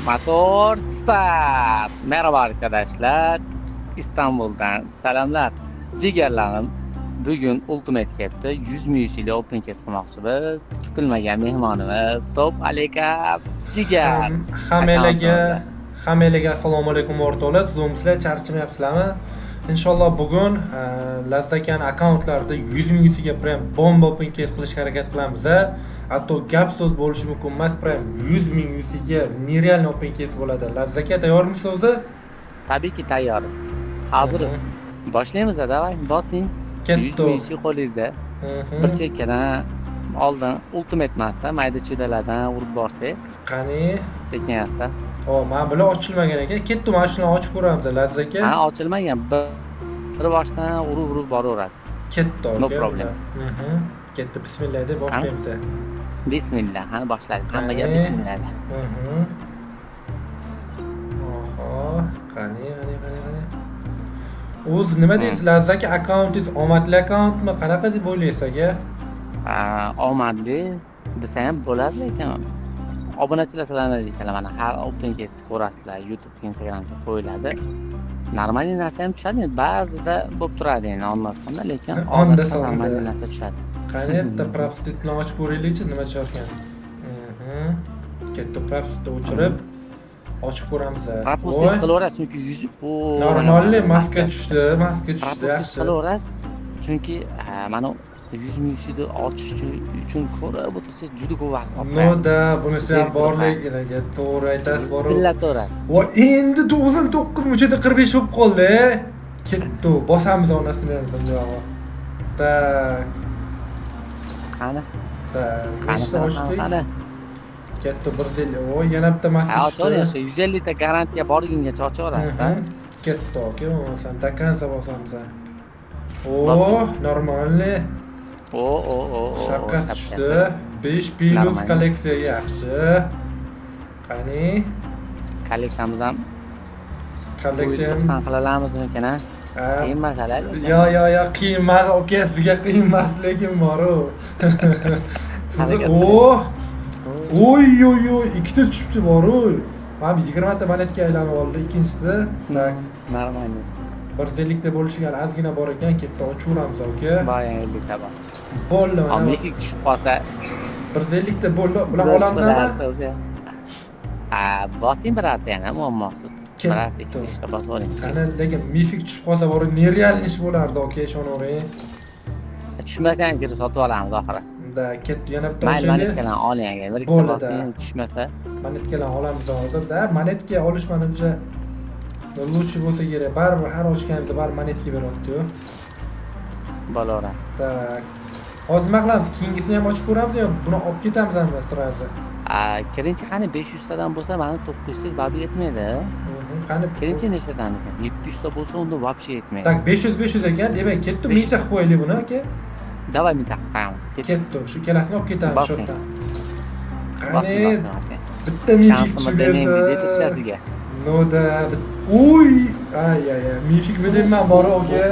Motor start. Merhaba arkadaşlar. İstanbul'dan selamlar. Jigarlarim. Bugün Ultimate Cap'te 100 ile Open Case qilmoqchimiz. Kutilmagan mehmonimiz Top Aleka Jigar. Hammalarga assalomu alaykum o'rtoqlar. Tuzumsizlar, charchamayapsizlarmi? Inshaalloh bugun Lazzakan akkauntlarida 100 mingsiga prem bomba open case qilishga harakat qilamiz. Hatto gap so'z bo'lishi mumkin emas, prem 100 ming UCga nereal open case bo'ladi. Lazzaka tayyormisiz o'zi? Tabiiyki tayyormiz. Hoziriz. Boshlaymiz, davay, bosing. 100 ming qo'lingizda. Bir chekkadan oldin Ultimate emasda mayda-chudalardan urib borsak. Qani? Sekin asta. Mana bular ochilmagan ekan. Ketdi, mana shuni ochib ko'ramiz, Lazzaka. Ha, ochilmagan. Bir boshdan urib boraverasiz. Ketdi, no problem. Ketdi, bismillah deb boshlaymiz. Bismillah, qani boshlaylik. Hammaga bismillah. Oho, qani. O'z nima deysiz, Lazzaka akkauntingiz omadli akkauntmi? Qanaqa deb o'ylaysiz aka? Omadli desa ham bo'ladi, lekin obunachilar sizlarni deysizlar, mana har open case ko'rasizlar, YouTube, Instagramga qo'yiladi. Normalniy narsa ham tushadi, ba'zida bo'lib turadi endi ondan lekin normalniy narsa tushadi. Qani bitta propstit bilan ochib ko'raylikchi, nima tusharkan. Katta propsitni o'chirib ochib ko'ramiz. Propstit qilaverasiz, chunki yuzi normalniy maska tushdi, yaxshi. Qilaverasiz, chunki mana 100 ming ochish uchun ko'rib o'tirsangiz juda ko'p vaqt oladi. Noda, bunisi ham bor lekin aka, to'g'ri aytasiz, bor. Billatorasiz. Va endi 9945 bo'lib qoldi. Ketdi, bosamiz onasini ham bunday. Tak. Qani? Qani? Ketdi 150. Voy, yana bitta maska tushdi. Ochorasiz, 150 ta garantiya borgungacha ochaverasiz-da. Ketdi aka, o'san takansa bosamiz. Normalniy. Shapkasi tushdi. 5 plus kolleksiya yaxshi. Qani? Kolleksiyamiz ham kolleksiyani qilalamizmi-kin, ha? Qiyin masala. Yo, qiyin emas, aka, sizga qiyin emas, lekin bor-u. Oy, ikkita tushibdi bor-u. Mana 20 ta monetga aylanib oldi, ikkinchisida. Tak. Normalniy. 150 ta bo'lishiga ozgina bor ekan, ketdi, ochaveramiz aka. Boya 50 ta bor. Bo'ldi mana. Meshik tushib qolsa 150 ta bo'ldi, bular olamizmi? Bosing birorta yana, muammosiz. Birorta ikkita bosib oling. Qani, lekin mifik tushib qolsa bor, nereal ish bo'lardi aka, ishonavering. Tushmasa ham kirib sotib olamiz oxiri. Ketdi, yana bitta ochaylik. Monetkadan oling aka, bir ikkita bosing, tushmasa. Monetkadan olamiz hozir-da. Monetga olish menimcha lutchi bo'lsa kerak. Baribir har ochganimizda bar monetga beryapti-ku. Bo'laveradi. Tak. Hozir nima qilamiz? Keyingisini ham ochib ko'ramiz yo buni olib ketamizmi sirazi? Kirinchi qani 500 tadan bo'lsa, mana 900 babi yetmaydi. Qani kirinchi nechtadan ekan? 700 ta bo'lsa, unda вообще yetmaydi. Tak, 500 ekan. Demak, ketdi, mita qilib qo'yaylik buni aka. Davay mita qo'yamiz. Ketdi. Shu kelasini olib ketamiz shu yerdan. Qani? Bitta mifik tushasiga. Noda. Uy, ay, mifikmi deyman bor aka.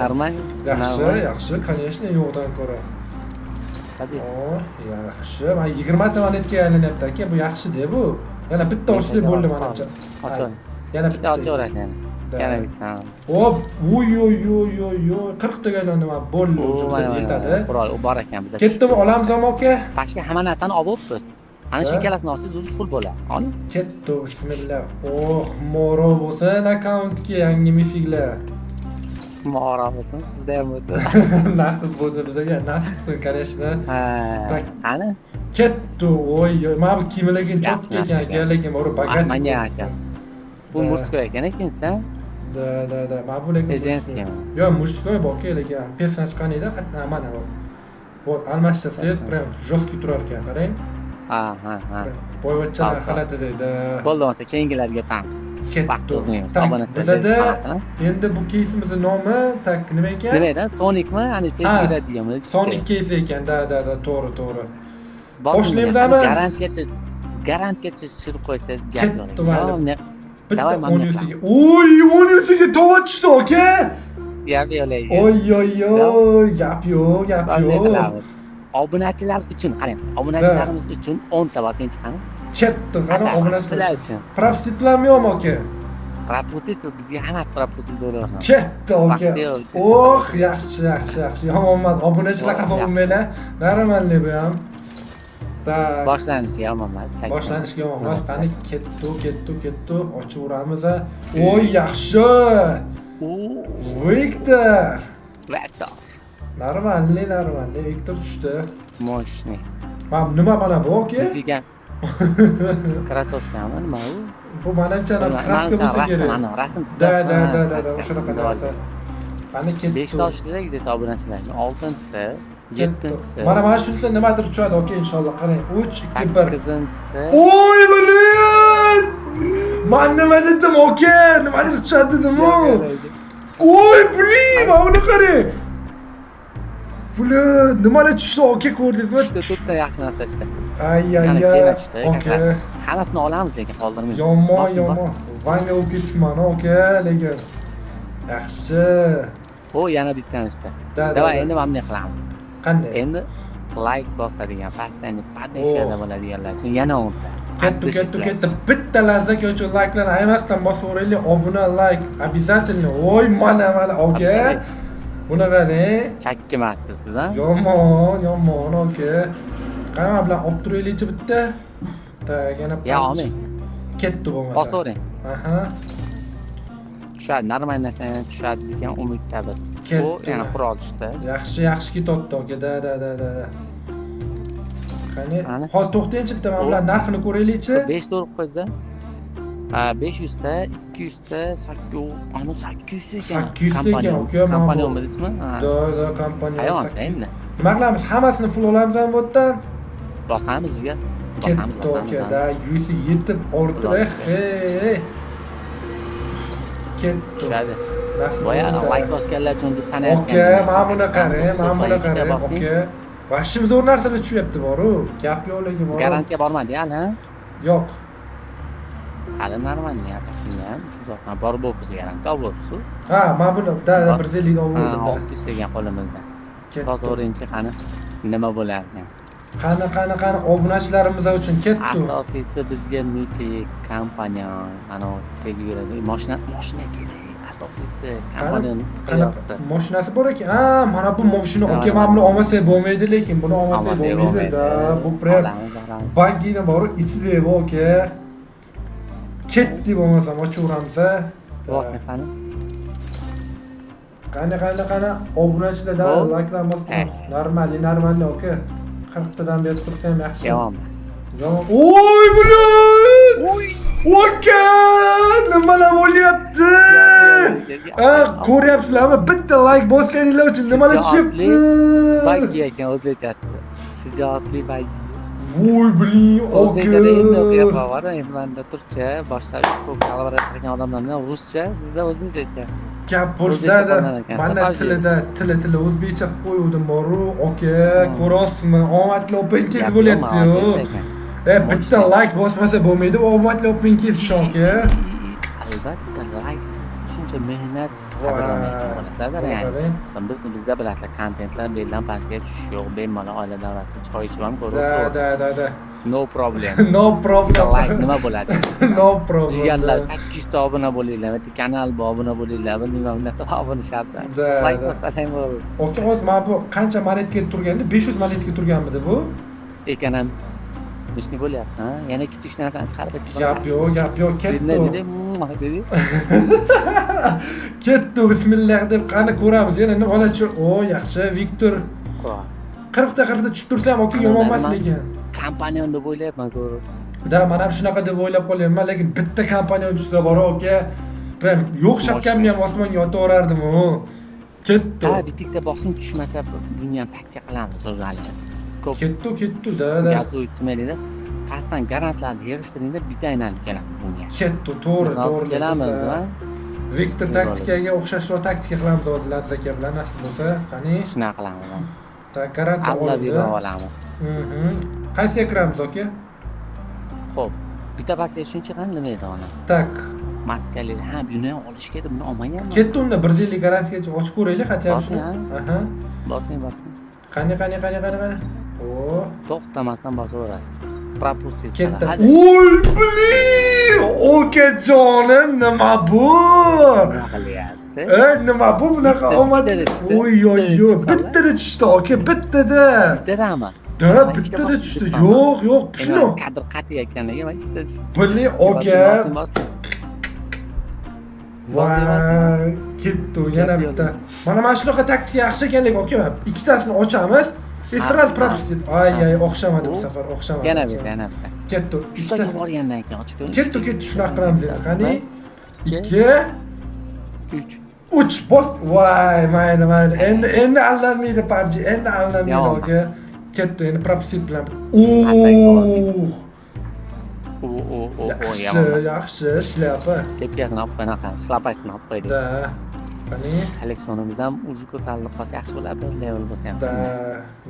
Normal. Yaxshi, конечно, yo'qdan ko'ra. Tabiiy. Yaxshi. Mana 20 ta monetga aylanyapti aka, bu yaxshi-da bu. Yana bitta ochlik bo'ldi menimcha. Oching. Yana bitta ochaverasiz yana. Yana bitta. Hop, uy, 40 taga aylandi mana bo'ldi, o'sha yetadi. Qurol bor ekan bizda. Ketdimi, olamizmi aka? Pashta hamma narsani olib o'tibmiz. Ana shu ikkalasini olsangiz o'zi full bo'ladi. Oling. Ketdi, bismillah. Moro bo'lsin akkauntga yangi mifiklar. Moro bo'lsin, sizda ham bo'lsin. Nasib bo'lsa bizga, nasib qilsin, конечно. Qani? Ketdi, mana bu kiyimlarga chotki ekan aka, lekin bor bagat. Menga yaxshi. Bu murskoy ekan ikkinchisi. Da, mana bu lekin женский. Yo, murskoy aka, lekin personaj qaniydi? Mana bu. Вот, almashtirsangiz prям жёсткий turar ekan, qarang. Ha. Boyvachchalar xalati deydi. Bo'ldi, bo'lsa keyingilarga o'tamiz. Vaqt o'zimiz. Bizada endi bu кейsimizning nomi tak nima ekan? Nima edi? Sonicmi? Ani tez yuradiganmi? Sonic case ekan, da, to'g'ri. Boshlaymizmi? Garantgacha tushirib qo'ysangiz gap yo'q. Bitta 10 yusiga. Oy, 10 yusiga tova tushdi aka. Gap yo'q. Oy, gap yo'q. obunachilar uchun qarang, obunachilarimiz uchun 10 ta bosinchi qani. Ketdi, qani Sizlar obunachilar uchun. Propsit bilanmi yo'qmi aka? Propustit bizga hammasi propustit bo'laveradi. Ketdi aka. Oh, yaxshi. Yomon emas. Obunachilar xafa bo'lmanglar. Normalniy bu ham. Tak. Boshlanishiga yomon emas. Boshlanishga yomon emas. Qani ketdi. Ochaveramiz. Oy, yaxshi. Viktor. Normalniy Viktor tushdi. Moshni. Nima mana bu aka? Bizga krasotkami nima u? Bu menimcha kraska bo'lsa kerak. Mana rasm Da, o'shanaqa narsa. Qani ketdi. 5 ta oshirsak deb obunachilar uchun 6-si, 7-si. Mana shunisi nimadir tushadi aka inshaalloh. Qarang, 3 2 1. 8-si. Oy, blin! Men nima dedim aka? Nimadir tushadi dedim-ku. Oy, blin, mana buni qarang. Blin, nimalar tushdi aka, ko'rdingizmi? To'rtta yaxshi narsa tushdi. Ay. Aka. Hammasini olamiz lekin qoldirmaymiz. Yomon. Vanga bo'lib ketibman aka, lekin. Yaxshi. O, yana bittani tushdi. Da. Davay, endi mana bunday qilamiz. Qanday? Endi like bosadigan, pastdan podeshada bo'ladiganlar uchun yana 10 ta. Ketdi. Bitta lazzaga uchun like'larni aymasdan bosaveraylik. Obuna, like, обязательно. Oy, mana aka. Buni qarang. Chakkimasiz siz, ha? Yomon aka. Qani bilan olib turaylikchi bitta. Tak, yana. Ya, olmang. Ketdi bo'lmasa. Bosavering. Aha. Tushadi, normal narsadan tushadi degan umidda biz. Bu yana qurol tushdi. Yaxshi ketyapti aka. Da. Qani, hozir to'xtaychi bitta mana bular narxini ko'raylikchi. 5 ta urib qo'ysa. 500 ta, 200 ta, 800 ta ekan. 800 ta ekan, aka. Kompaniyami deysizmi? Da, kompaniya. Hayot endi. Nima qilamiz? Hammasini full olamizmi bu yerdan? Bosamiz sizga. Ketdi aka, da, 100 yetib ortib. Hey. Ketdi. Tushadi. Boya like bosganlar uchun deb sanayotgan. Aka, mana buni qarang, aka. Vashimiz zo'r narsalar tushyapti boru. Gap yo'qligi bor. Garantiya bormadi hali? Yo'q. Hali normal shunda ham uzoqdan bor bo'lsa garantiya bo'lsa. Ha, mana buni 150 olib oldim. 600 degan qo'limizda. To'g'rinchi qani nima bo'lardi? Qani obunachilarimiz uchun ketdi. Asosiysi bizga Mifik kompaniya, ana tez yuradi. Mashina kerak. Asosiysi kompaniyani qilyapti. Mashinasi bor ekan. Ha, mana bu mashina aka, mana buni olmasak bo'lmaydi, lekin buni olmasak bo'lmaydi. Da, bu prem bankina bor, ichida bor aka. Ketdi bo'lmasam ochaveramiz. Bosni Qani obunachilardan like'lar bosib, normal aka. 40 tadan berib tursam yaxshi. Yomon. Oy, blin! Aka! Nimalar bo'lyapti? Ko'ryapsizlarmi? Bitta like bosganinglar uchun nimalar tushyapti? Baggi ekan o'zbekchasi. Shijoatli baggi. Voy, blin, aka. O'zbekchada endi o'qiyapman, bor. Endi menda turkcha, boshqa ko'p kollaboratsiya qilgan odamlar bilan ruscha, sizda o'zbekcha ekan. Gap bo'lsa-da, mana tili o'zbekcha qo'yuvdim boru, aka, ko'rasizmi? Omadli open case bo'lyapti-yu. Bitta like bosmasa bo'lmaydi, omadli open case shu aka. Albatta, like shuncha mehnat qadrlamaychi bo'lasizlar, ya'ni. Bizda bilasizlar, kontentlar beldan pastga tushish yo'q, bemalol oila davrasida choy ichib ham ko'rib turibsiz. Da. No problem. Like nima bo'ladi? No problem. Jigarlar 800 ta obuna bo'linglar, kanal obuna bo'linglar, nima narsa obuna shart. Like bosalang bo'ladi. Aka, hozir mana bu qancha monetga turgandi? 500 monetga turganmidi bu? Ekan ham ishni bo'lyapti, ha? Yana kitish narsani chiqarib bersa. Gap yo'q, ketdi. Dedi. Ketdi, bismillah deb qani ko'ramiz. Yana nimalar o, yaxshi, Viktor. 40 ta tushib tursam, aka, yomon emas lekin. Kompaniyani deb o'ylayapman ko'rib. Da, men ham shunaqa deb o'ylab qolyapman, lekin bitta kompaniya tushsa bor aka. Prem yo'q shapkamni ham osmonga otaverardim-ku. Ketdi. Ha, bitikda bosim tushmasa, buni ham taktika qilamiz o'zali. Ketdi, da. Gaz o'tmaydi-da. Pastdan garantlarni yig'ishtiringda bitta aynalib keladi bunga. Ketdi, to'g'ri. Kelamiz, ha? Viktor taktikaga o'xshashroq taktika qilamiz hozir Lazzat aka bilan nasib bo'lsa, qani. Shunaqa qilamiz. Ta garantiya olamiz. Qaysiga kiramiz aka? Xo'p, bitta pastga shuncha qani nima edi ona? Tak. Maskali, ha, buni ham olish kerak, buni olmaganman. Ketdi unda 150 garantiyaga ochib ko'raylik, xatya. Bosing. Aha. Bosing. Qani. O, To'xtamasdan bosaverasiz. Propustit ketdi. hadi. Oy, blin! Okajonim, nima bu? Nima qilyapsiz? Nima bu bunaqa Bitta- omad? bitta tushdi. Oy, oy, Bitta yo'q, tushdi. bittada tushdi, aka, bittada. Bittarami? Da, Man bittada ikkita tushdi. bosib Yo'q, yo'q, shuni. Kadr qat'iy ekanligi man ikkita tushdi. Blin, aka. Bosim. Voy, ketdi yana Yo'q, bitta. Mana shunaqa taktika yaxshi ekanligi, aka. Ikkitasini ochamiz. Sraz propustit. Ay, o'xshamadi bu safar, o'xshamadi. Yana bitta. Ketdi. Ikkita Ikkitasi. borgandan keyin ochib ko'ring. Ketdi, shunaqa qilamiz endi. Qani? 2 3. 3 bos. Voy, mayli. Endi allanmaydi PUBG. Endi allanmaydi, Yo'q. aka. Ketdi, endi propustit bilan. Yaxshi, ishlayapti. Tepkasini olib qo'ynaqa, shlapasini olib qo'ydik. Da. Qani? Kolleksionimiz ham o'zi ko'tarilib qolsa yaxshi bo'ladi, level bo'lsa ham. Da.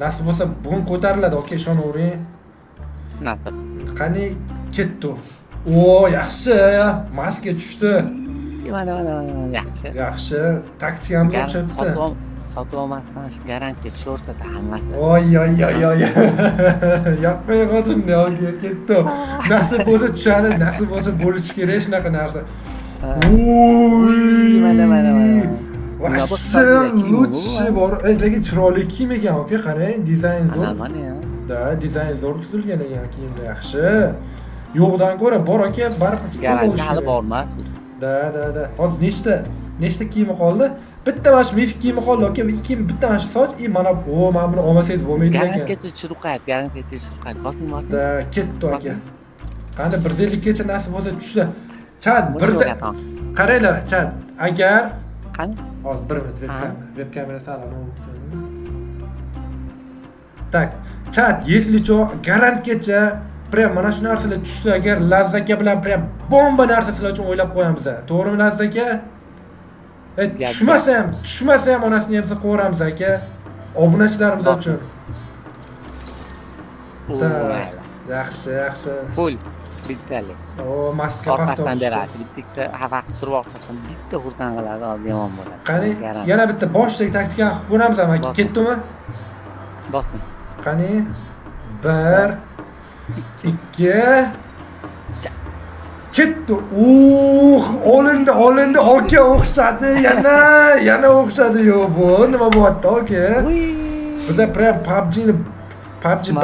Nasib bo'lsa bugun ko'tariladi, aka, ishonavering. Nasib. Qani ketdi. O, yaxshi. Maska tushdi. Mana, yaxshi. Yaxshi. Taktikamiz o'xshabdi. Sotib olmasdan garantiya ko'rsatadi hammasi. Oy. Yapmay qolsin, yo'q, ketdi. Nasib bo'lsa tushadi, nasib bo'lsa bo'lishi kerak shunaqa narsa. Oy. Mana. Yaxshi, lutshi bor. Lekin chiroyli kiyim ekan, aka, qarang, dizayn zo'r. Mana ya. Da, dizayn zo'r tuzilgan ekan kiyimda, yaxshi. Yo'qdan ko'ra bor, aka, baribir Garantiya hali bormasiz. Da. Hozir nechta kiyimi qoldi? Bitta mana shu mifik kiyimi qoldi, aka. Bitta mana shu soch, mana mana buni olmasangiz bo'lmaydi ekan. Garantiya chiruqat. Bosing. Da, ketdi, aka. Qani 150 gacha nasib bo'lsa tushdi. Chat, qaranglar, chat. Agar qani? hozir 1 minut web kamera saloni. Tak, chat, если что, garantgacha prям mana shu narsalar tushsa agar Lazzaka bilan prям bomba narsa sizlar uchun o'ylab qo'yamiz. To'g'rimi Lazzaka? Tushmasa ham onasini ham qo'yamiz aka. Obunachilarimiz uchun. Yaxshi. Full bittalik. O, maska orqasidan berasiz. Bitta vaqt turib orqasidan bitta xursand qiladi, yomon bo'ladi. Qani, yana bitta boshdagi taktikani qilib ko'ramiz ham aka. Ketdimi? Bosim. Qani? 1 2 ketdi. Olindi. Aka o'xshadi. Yana o'xshadi. Yo'q, bu nima bo'lyapti, aka? Biza prям PUBG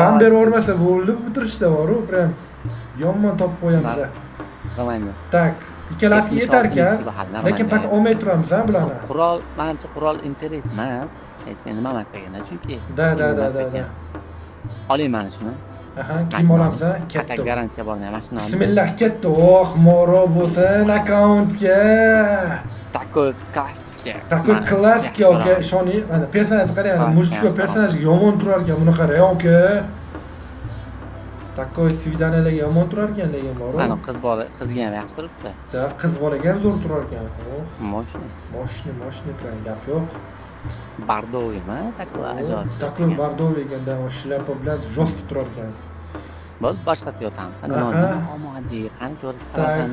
bam beravermasa bo'ldi, bitirishda bor-ku, prям yomon topib qo'yamiz. Qilaymi? Tak, ikkalasiga yetar ekan. Lekin pak olmay turamiz, bularni. Menimcha qurol interes emas. Hech nima emas ekan, chunki. Da. Oling mana shuni. Aha, kim olamiz, ketdi. Atak garantiya bor, mashina. Bismillah, ketdi. Moro bo'lsin akkauntga. Такой klassik aka, ishoning. Mana personaj qarang, mujsko personaj yomon turar ekan, buni qarang aka. Такой свиданиyalarga yomon turar ekan, lekin bor. Mana qizga ham yaxshi turibdi. Da, qiz bolaga ham zo'r turar ekan. Moshni bilan gap yo'q. Bardoviymi? Такой ajoyib. Такой bardovий ekanda, o shlyapa bilan jostki turar ekan. Biz boshqasiga o'tamiz. Omadi, qani ko'rishsan.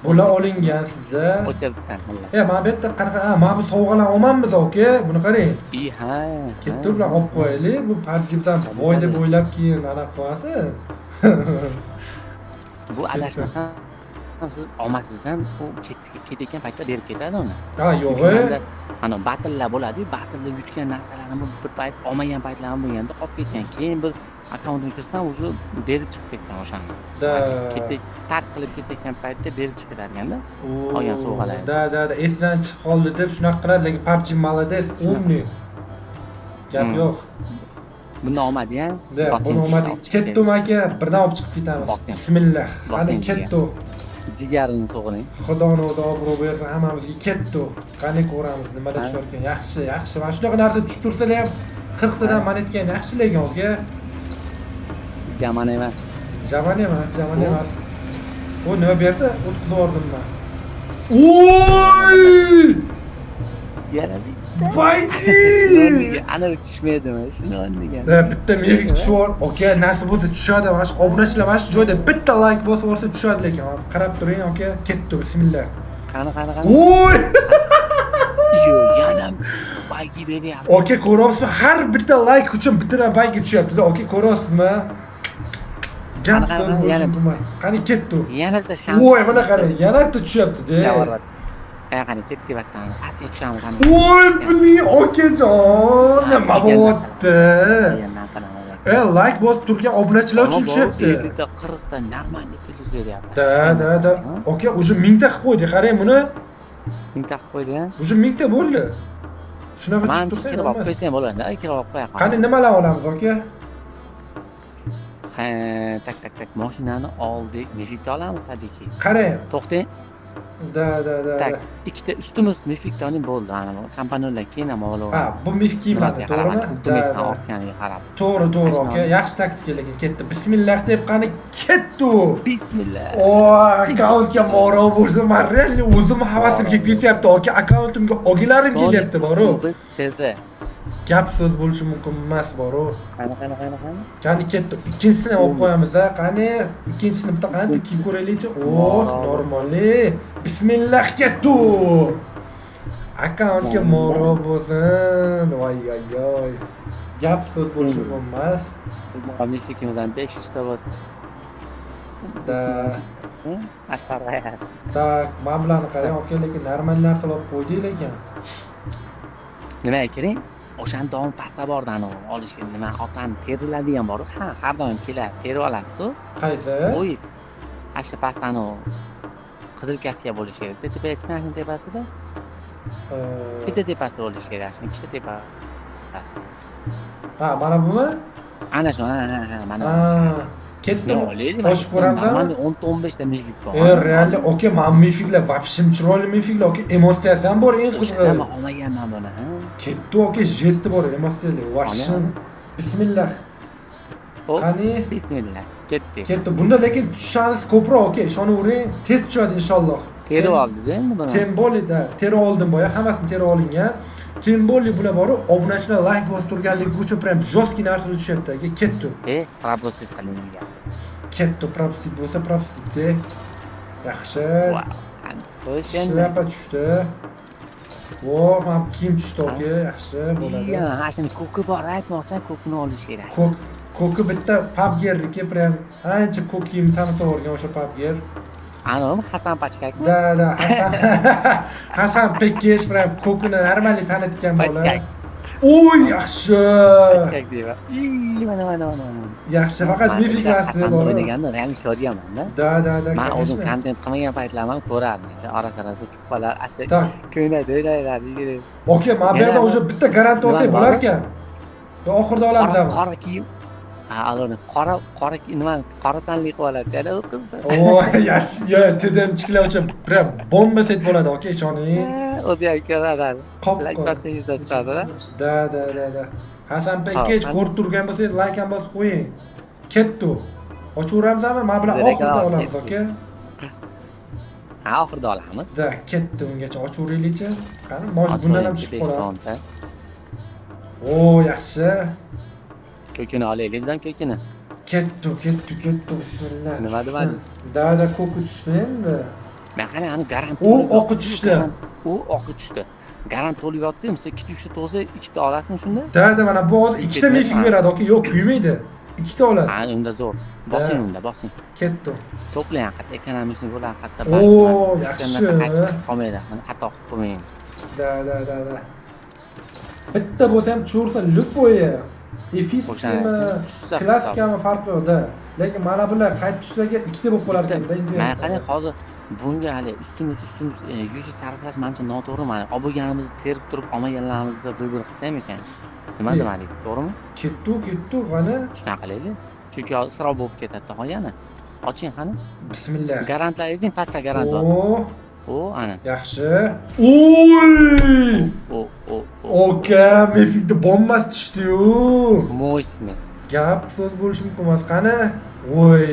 Bular olingan sizga. O'chiribdan. Mana bu yerda qanaqa, mana bu sovg'alar olmanmiz aka, buni qarang. Ha. Ketdi bilan olib qo'yaylik. Bu PUBG bizdan voy deb o'ylab keyin anaqa qilasiz. Bu adashmasam siz olmasiz ham u ketayotgan paytda berib ketadi uni. Ha, yo'q. Mana battlelar bo'ladi-yu, battleda yutgan narsalarni bir payt olmagan paytlarim bo'lganda qolib ketgan. Keyin bir akkauntga kirsam, уже berib chiqib ketgan o'shani. Tark qilib ketayotgan paytda berib chiqib ketadi-da. Olgan sovg'alar. Da, esdan chiqib qoldi deb shunaqa qiladi, lekin PUBG молодец, умный. Gap yo'q. Buni olmadi-ya. Buni olmadi. Ketdim aka, birdan olib chiqib ketamiz. Bismillah. Qani ketdi. Jigarini sog'ing. Xudoni obro' bersa hammamizga ketdi. Qani ko'ramiz nimada tushar ekan. Yaxshi. Mana shunaqa narsa tushib tursa ham 40 tadan monetga ham yaxshi lekin aka. Jaman emas. O nima berdi? O'tkazib yubordim men. Oy! Yana Baydi! Ana tushmaydimi? Shuni degan. Bitta mevik tushib, aka, nasib bo'lsa tushadi. Mana shu obunachilar mana shu joyda bitta like bosib yuborsa tushadi lekin. Qarab turing, aka. Ketdi, bismillah. Qani. Oy! Yo'q, yana bayki beryapti. Oke, ko'ryapsizmi? Har bitta like uchun bittadan bayki tushyapti-da. Oke, ko'ryapsizmi? Gap Qanaqa, so'z bo'lishi yana- mumkin emas. Qani ketdi. Yanada Voy, mana qarang, yana bitta tushyapti-da. Qani ketdi vattan. Pastga tushamiz qani. Voy, bili, okajon, nima bo'lyapti? Yana qanaqa. Like bosib turgan obunachilar uchun tushyapti. 40 ta normalniy plyus beryapti. Da. Oke, уже 1000 ta qilib qo'ydik. Qarang buni. Mingta qilib qo'ydi-ya. Уже 1000 ta bo'ldi. Shunaqa Men tushib kirib olib qo'ysam bo'ladi, kirib olib qo'ya qol. Qani nimalar olamiz, oke? Ha, tak. Mashinani oldik, Mefikda olamiz tabiiyki. Qarang. To'xtang. Da. Tak, ikkita ustimiz Mefikdaning bo'ldi. Ana bu kompaniyalar keyin ham olib Ha, bu mif kiyimlari, to'g'rimi? Ultimate'dan ortganiga qarab. To'g'ri, oke. Yaxshi taktika lekin ketdi. Bismillah deb qani ketdi. Bismillah. O, akkauntga moro bo'lsa, men realni o'zim havasim kelib ketyapti. Oke, akkauntimga ogilarim kelyapti, boru. Sizni. Gap so'z bo'lishi mumkin emas, boru. Qani. Qani ketdi. Ikkinchisini olib qo'yamiz, ha. Qani, ikkinchisini bitta qani kiyib ko'raylikchi. O, normalniy. Bismillah ketdi. Akkauntga moro bo'lsin. Voy. Gap so'z bo'lishi mumkin emas. Mefikimizdan 500 ta bo'ldi. Da. Asfarg'ayat. Tak, mablag'ni qarang, oke, lekin normal narsalar olib qo'ydik lekin. Nimaga kiring? O'shani doim pastda bordi anavi olish nima otani teriladigan bor. Ha, har doim keladi, terib olasiz-ku. Qaysi? O'yiz. Asha pastda anavi qizil kaska bo'lishi kerak. Tepaga chiqmashin tepasida. Bitta tepasi bo'lishi kerak, ashuni ikkita tepasi. Ha, mana bumi? Ana shu, ha, mana shu. Ketdimi? Qo'shib ko'ramizmi? Mana 10-15 ta mifik bor. Realli, oke, men mifiklar, vapshim chiroyli mifiklar, oke, emotsiyasi ham bor, eng qizig'i. Nima olmaganman buni, ha? Ketdi, oke, jesti bor, emotsiyali. Vapshim. Bismillah. Qani? Bismillah. Ketdi. Bunda lekin tushishaniz ko'proq, oke, ishonavering, tez tushadi inshaalloh. Terib oldiz endi buni. Tembolida terib oldim boya, hammasini terib olingan. Temboli bular bor, obunachilar like bosib turganligi uchun prям жёсткий narsalar tushyapti aka, ketdi. Propustit qilingan. Ketdi, propustit bo'lsa propustitda. Yaxshi. Xo'sh endi. Shlapa tushdi. Vo, ham kiyim tushdi aka, yaxshi bo'ladi. Ha, shuni ko'ki bor, aytmoqchiman, ko'kni olish kerak. Ko'ki bitta PUBG'niki prям ancha ko'k kiyim tanitib yuborgan o'sha PUBG. Anavi Hasan Pachkakmi? Da, Hasan Pekkesh prям ko'kini normalniy tanitgan bola. Oy, yaxshi. Pachkak deyman. Mana. Yaxshi, faqat mifik narsa bor. O'ynaganni realni ko'rganman-da. Da. Men o'zim kontent qilmagan paytlarim ko'rardim. Ora-sirada chiqib qolar, asha Tak. ko'ynakda o'ynaylar. Oke, men bu yerda o'sha bitta garant olsak bo'lar ekan. Oxirida olamiz ham. Qora kiyim. Ha, aloni qora nima qora tanli qilib oladi-da u qizni. O, yaxshi, tedemchilar uchun prям bomba set bo'ladi, oke, ishoning. O'zi ham ko'radi. Like bosishda chiqadi-da. Da. Hasan Pekkesh ko'rib turgan bo'lsangiz like ham bosib qo'ying. Ketdi. Ochaveramizmi? Men bilan oxirida olamiz, oke? Ha, oxirida olamiz. Da, ketdi ungacha ochaveraylikchi. Qani, mosh bundan ham tushib qoladi. O, yaxshi. Ko'kini olaylik, bizam ko'kini. Ketdi, bismillah. Nima demadi? Da, ko'ki tushdi endi. Men qani, ani garant. U oqi tushdi. Garant to'lib yotdi, misol 2-3 ta to'lsa, 2 ta olasan shunda? Da, mana bu hozir 2 ta mifik beradi, oke, yo'q, kuymaydi. 2 ta olasiz. Ha, unda zo'r. Bosing. Ketdi. To'plang, qatta ekonomisini bo'lar, qatta O, yaxshi. Qolmaydi, xato qilib qo'ymaymiz. Da. Bitta bo'lsa ham tushaversin, любое. Efismi, klassikami farqi yo'q-da. Lekin mana bular qayt tushlarga ikkita bo'lib qolar ekan-da endi. Men qani hozir bunga hali ustimiz 100 sarflash menimcha noto'g'ri. Mana olib bo'lganimizni terib turib olmaganlarimizni vыбор qilsam ekan. Nima demadingiz, to'g'rimi? Ketdi, qani. Shunaqa qilaylik. Chunki hozir isrof bo'lib ketadi, qo'ygani. Oching qani. Bismillah. Garantlaringiz pastda garant bor. O, ana. Yaxshi. Oy! Oka, mefikda bombasi tushdi-yu. Mo'shni. Gap so'z bo'lishi mumkin emas. Qani? Voy,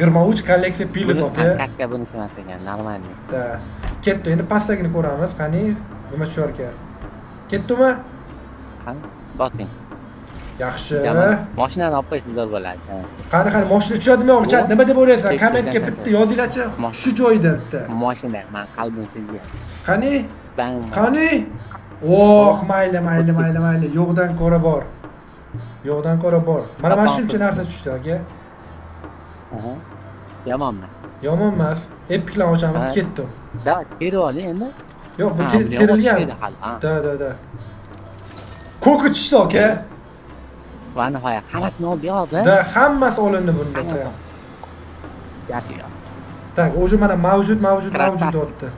23 kolleksiya pilis, oka. Kaska buniki emas ekan, normalniy. Da. Ketdi, endi pastdagini ko'ramiz. Qani, nima tushar ekan? Ketdimi? Qani, bosing. Yaxshi. Mashinani olib qo'ysizlar bo'ladi. Qani, mashina tushadimi-yo'qmi? Chat nima deb o'ylaysan? Kommentga bitta yozinglar-chi. Shu joyda bitta. Mashina, men qalbim sezgan. Qani? Bang. Qani? Oh, mayli. Yo'qdan ko'ra bor. Yo'qdan ko'ra bor. Mana shuncha narsa tushdi aka. Aha. Yomonmi? Yomon emas. Epic'dan ochamiz, Ha. ketdim. Da, terib oling endi. Yo'q, bu Ha, buni terilgan. yo'q, hali, ha. Da. Ko'ki tushdi aka. Va nihoyat hammasini oldi hozir. Da, hammasi olindi bunda. Hammasi. Gapi yo'q. Tak, o'zi mana mavjud Krasavчик. o'tdi.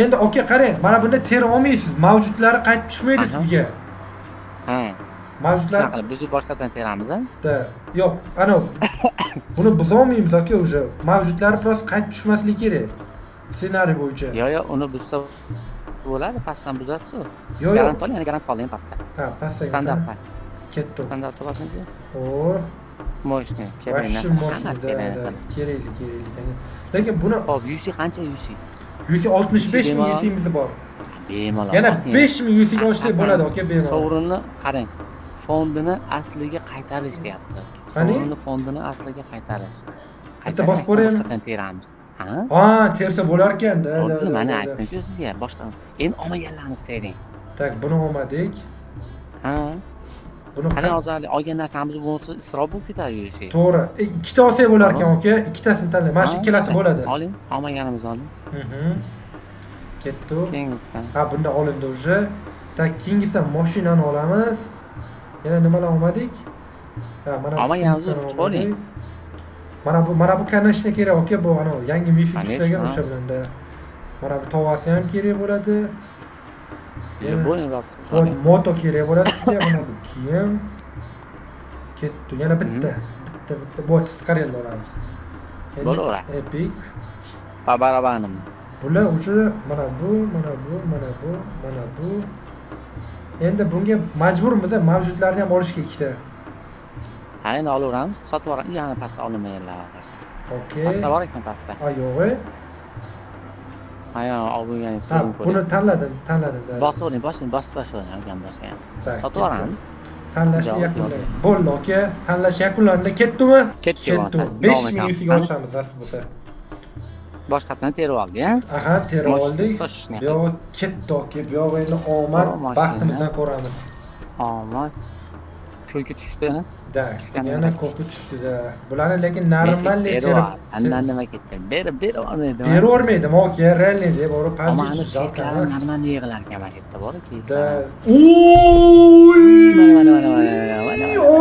Endi aka qarang, mana bunda teri olmaysiz. Mavjudlari qaytib tushmaydi Aha. sizga. Ha. Mavjudlar Shunaqa qilib biz boshqatdan teramiz, a? da. Yo'q, ana buni buza olmaymiz aka o'zi. Mavjudlari biroz qaytib tushmasligi kerak. Ssenariy bo'yicha. Yo'q, uni buzsa bo'ladi, pastdan buzasiz-ku. Yo'q. Garant oling, yana garant qoling pastda. Ha, pastga. Standartda. Ketdi. Standartda bosingiz. O, Moshni, kerak Вообще narsa. moshni Hammasi da. kerak narsa. Kerakli. Lekin buni Hop, yusi qancha yusi? 165 ming Bemalol. yusimiz bor. Bemalol. Yana bosing. 5000 yusiga ochsak bo'ladi aka, bemalol. Sovrinni qarang. Fondini asliga qaytarish deyapti. Qani? Sovrinni fondini asliga qaytarish. Bitta bosib ko'raymi? Boshqatdan teramiz. Ha? Ha, tersa bo'lar ekan, da. To'g'ri, mana aytdim-ku sizga, boshqa. Endi olmaganlarni tering. Tak, buni olmadik. Ha? Buni Qani hozir olgan narsamiz bo'lsa isrof bo'lib ketadi yusi. to'g'ri. Ikkita olsak bo'lar ekan aka, ikkitasini tanlang. Mana shu ikkalasi bo'ladi. Oling, olmaganimizni oling. Ketdi. Keyingisidan. Ha, bunda olindi уже. Tak, keyingisidan mashinani olamiz. Yana nimalar olmadik? Ha, mana bu Olmaganimizni sumkani urib oling. olmadik. Mana bu kanashni kerak aka, bu ana yangi wifi Конечно. ishlagan o'sha bilanda. Mana bu tovasi ham kerak bo'ladi. Любой раз. Вот moto kerak bo'ladi sizga, mana bu kiyim. Ketdi. Yana bitta. Bu skarelni olamiz. Bo'laveradi. Epic. Barabanim. Bular уже mana bu. Endi bunga majburmiz, mavjudlarni ham olishga ikkita. Ha, endi olaveramiz. Sotib yuboramiz. Yana pastda olmaylar. Okey. Pastda bor ekan pastda. Ha, yo'q. Ha, yo'q, olganingiz Ha, buni tanladim da. Bosavering, bosavering, olgan bosing. Tak, Sotib yuboramiz. Tanlashni Javob yakunlang. yo'q. Bo'ldi aka, tanlash yakunlandi. Ketdimi? Ketdi. 5000 yusiga ochamiz asli bo'lsa. Boshqatdan terib oldik, ha? Aha, teri oldik. Sochishni. Bu yoq ketdi aka. Bu yoq endi omad, Mashina. baxtimizdan ko'ramiz. Omad. Ko'lga tushdi. Da, Tushgan yana emas. ko'pi tushdi-da. Bularni lekin normalniy Sandan nima ketdi? Berib olmaydi. beravermaydimi aka, realniy deb borib Ammo palchi ani cheklari normalniy yig'ilar ekan mana shu yerda bor Da. keyslar. Oy! Mana.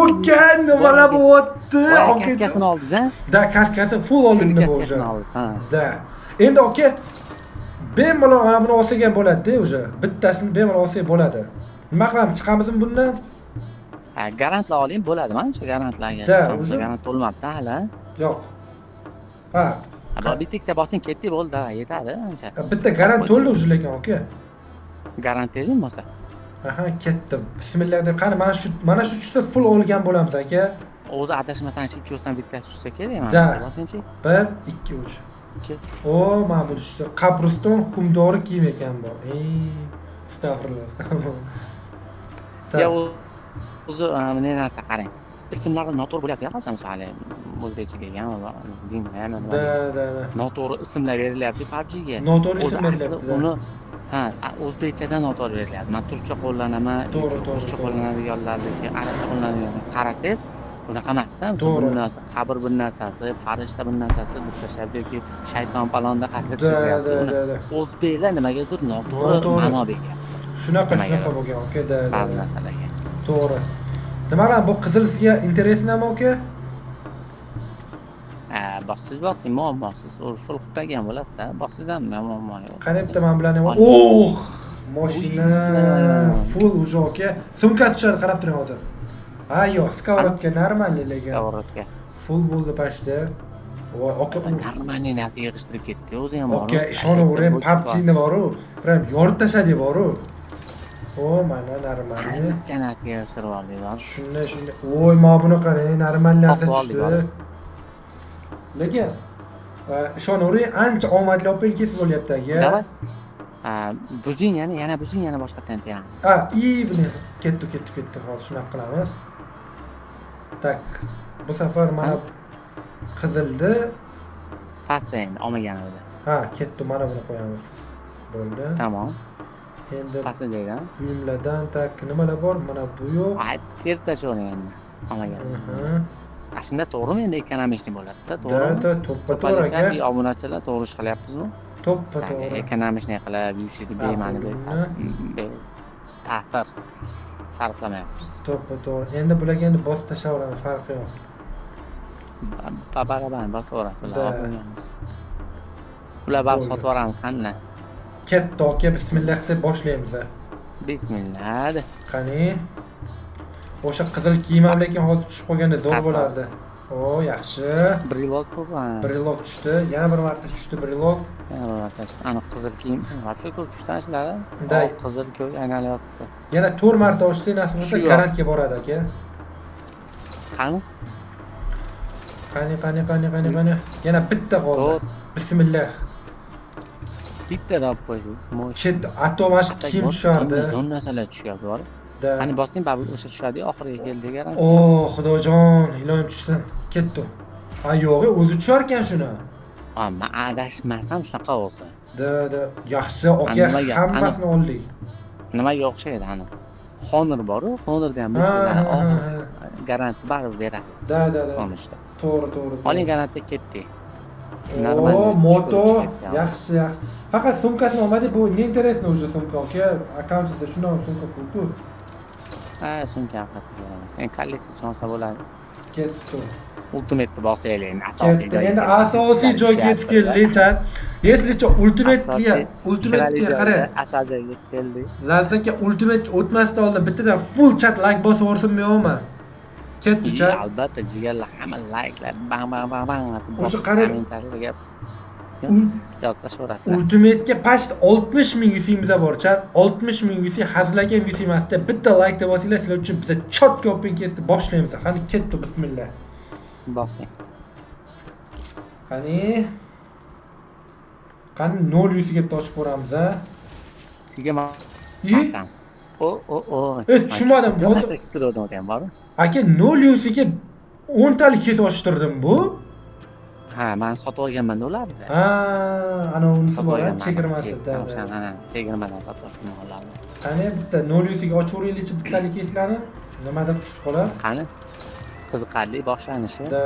Aka, nimalar bo'lyapti? Kaskasini oldi-da. Da, kaskasi full olindi bu Kaskasini oldi. Ha. Da. Endi aka bemalol mana buni olsak ham bo'ladi-da o'sha. Bittasini bemalol olsak bo'ladi. Nima qilamiz? Chiqamizmi bundan? Ha, garantlar oling bo'ladi, mana shu garantlarga. Da, Chiqamiz, o'zi- garant to'lmabdi hali. Yo'q. Ha, Ha, bitta ikkita bosing ketdi bo'ldi, yetadi ancha. bitta garant to'ldi o'sha lekin aka. Garantiyangizmi bo'lsa? Aha, ketdim. Bismillah deb qani mana shu tushsa full olgan bo'lamiz aka. O'zi adashmasam shu ikki o'sdan bitta tushsa kerak mana. 1 Bosingchi. 1 2 3. Ikki. O, mana bu tushdi. Qabriston hukmdori kiyim ekan bu. Astag'firullah. Ya o'zi ne narsa qarang. Ismlari noto'g'ri bo'lyapti, hatto misol o'zbekcha kelgan va dindan Da. noto'g'ri ismlar berilyapti PUBG'ga. Noto'g'ri O'zi ism asli berilyapti. uni o'zbekchadan noto'g'ri berilyapti. Men turkcha qo'llanaman, To'g'ri. ruscha qo'llanadiganlarniki, arabcha qo'llanadigan qarasangiz unaqa emasda. To'g'ri. Bir narsa, qabr bir narsasi, farishta bir narsasi, bitta shayton yoki shayton palonda qasd Da. o'zbeklar nimagadir noto'g'ri ma'no bergan Shunaqa Nimaga? bo'lgan aka, da. ba'zi narsalarga. To'g'ri. Nima qilamiz? Bu qizil sizga interesnami aka? Bossiz muammosiz. Urushul qilgan bo'lasiz-da. Bossiz ham muammo yo'q. Qani bitta men bilan ham. Ol. Oh! Mashina Uy. full ujo aka. Sumkasi tushadi, qarab turing hozir. Ha, yo'q, skavarodka normalniy lekin. Skоворodka. Full bo'ldi pashta. Voy, aka, Normalniy narsa yig'ishtirib ketdi. O'zi ham bor. aka, ishonavering, PUBG'ni boru, prям yorib tashladi boru. O, mana normalniy. Qancha narsa yig'ishtirib oldik. Shunday. Voy, mana buni qarang, normalniy narsa Topib oldik, tushdi. Lekin ishonavering, ancha omadli open kes bo'lyapti aka. Davay. Buzing yana buzing, yana boshqatdan teramiz. Ha, buni ketdi. Hozir shunaqa qilamiz. Tak. Bu safar mana qizildi. Pastda endi olmaganimiz. Ha, ketdi, mana buni qo'yamiz. Bo'ldi. Tamam. Endi pastdagi buyumlardan tak nimalar bor? Mana bu yo'q. terib tashlayver endi amaga Aha. shunda to'g'rimi endi ekonomishniy bo'ladida Da, to'g'rimi da, to'ppa-to'g'ri aka. и obunachilar to'g'ri ish qilyapmizmi To'ppa-to'g'ri. ekonomishniy qilib yurishga bema'ni ta'sir sarflamayapmiz To'ppa-to'g'ri. Endi bularga endi bosib tashlaveramiz, farqi yo'q. baraban bosaverasiz Da. ular olmaymiz ular baribir sotib yuboramiz qani Katta aka, bismillah deb boshlaymiz. bismillah de. Qani. O'sha qizil kiyim ham lekin hozir tushib qolganda zo'r Qatmas. bo'lardi. O, yaxshi. Brilog bo'lgan Brilog tushdi. Yana bir marta tushdi brilog. aniq qizil kiyim вообще ko'p tushdi shular Da. qizil ko'k aynalyapti Yana 4 marta ochsa nasib bo'lsa Shu yoq. garantga boradi aka. qani Qani. Yana bitta qoldi. To'rt. Bismillah. bittadan olib qo'ysiz Chet atomash kiyim tushardi. zo'n narsalar tushyapti bor Da. qani bosing babul o'sha tushadi oxiriga keldi garan O, xudojon, iloyim tushsin. Ketdi. Ha, yo'q, o'zi tushar ekan shuni. man adashmasam shunaqa bo'lsa Da. Yaxshi, aka, Nimaga? hammasini oldik. nimaga o'xshaydi ani honor boru honorda ham Ha, bilsizlar ha, ha. garanti baribir beradi Da. so'nishda To'g'ri. oling garantiya ketdik O, Normalniy moto. tushib ketgan. Yaxshi. Faqat sumkasini olmadik. Bu ne интересно уже sumka, aka. Akkauntda shuni ham sumka qo'yibdi. ha sumka qatib beramiz endi kolleksiya olsa bo'ladi Ketdi. ultimatni bosaylik endi asosiy Ketdi. Endi asosiy joyga yetib keldik, chat. Yeslicha ultimate'ga qarang. asosiy joyga yetib keldik Lazaka ultimate'ga o'tmasdan oldin bittadan full chat like bosib yuborsinmi yo'qmi? Ketdi chat. albatta jigarlar hamma layklar bang O'sha qarang. kommentarlarga yozib tashlayverasizlar Ultimate'ga past 60 ming yusimiz bor chat. 60 ming yusi hazlagan yusi emasda bitta like deb bosinglar sizlar uchun biz chotga open kesni boshlaymiz. Qani ketdi bismillah. bosing Qani 0 yusiga bitta ochib ko'ramiz a. sizga I? o tushunmadim. ham bor Aka 0 yusiga 10 talik kesib ochtirdim bu. ha man sotib olganman ularni Ha, ana unisi Sotib bor, olganman. chegirmasida. Ha, chegirmadan sotib olgan ularni Qani bitta 0 yusiga ochaveraylikchi bittalik keslarni. Nimadir tushib qolar? qani qiziqarli boshlanishi Da.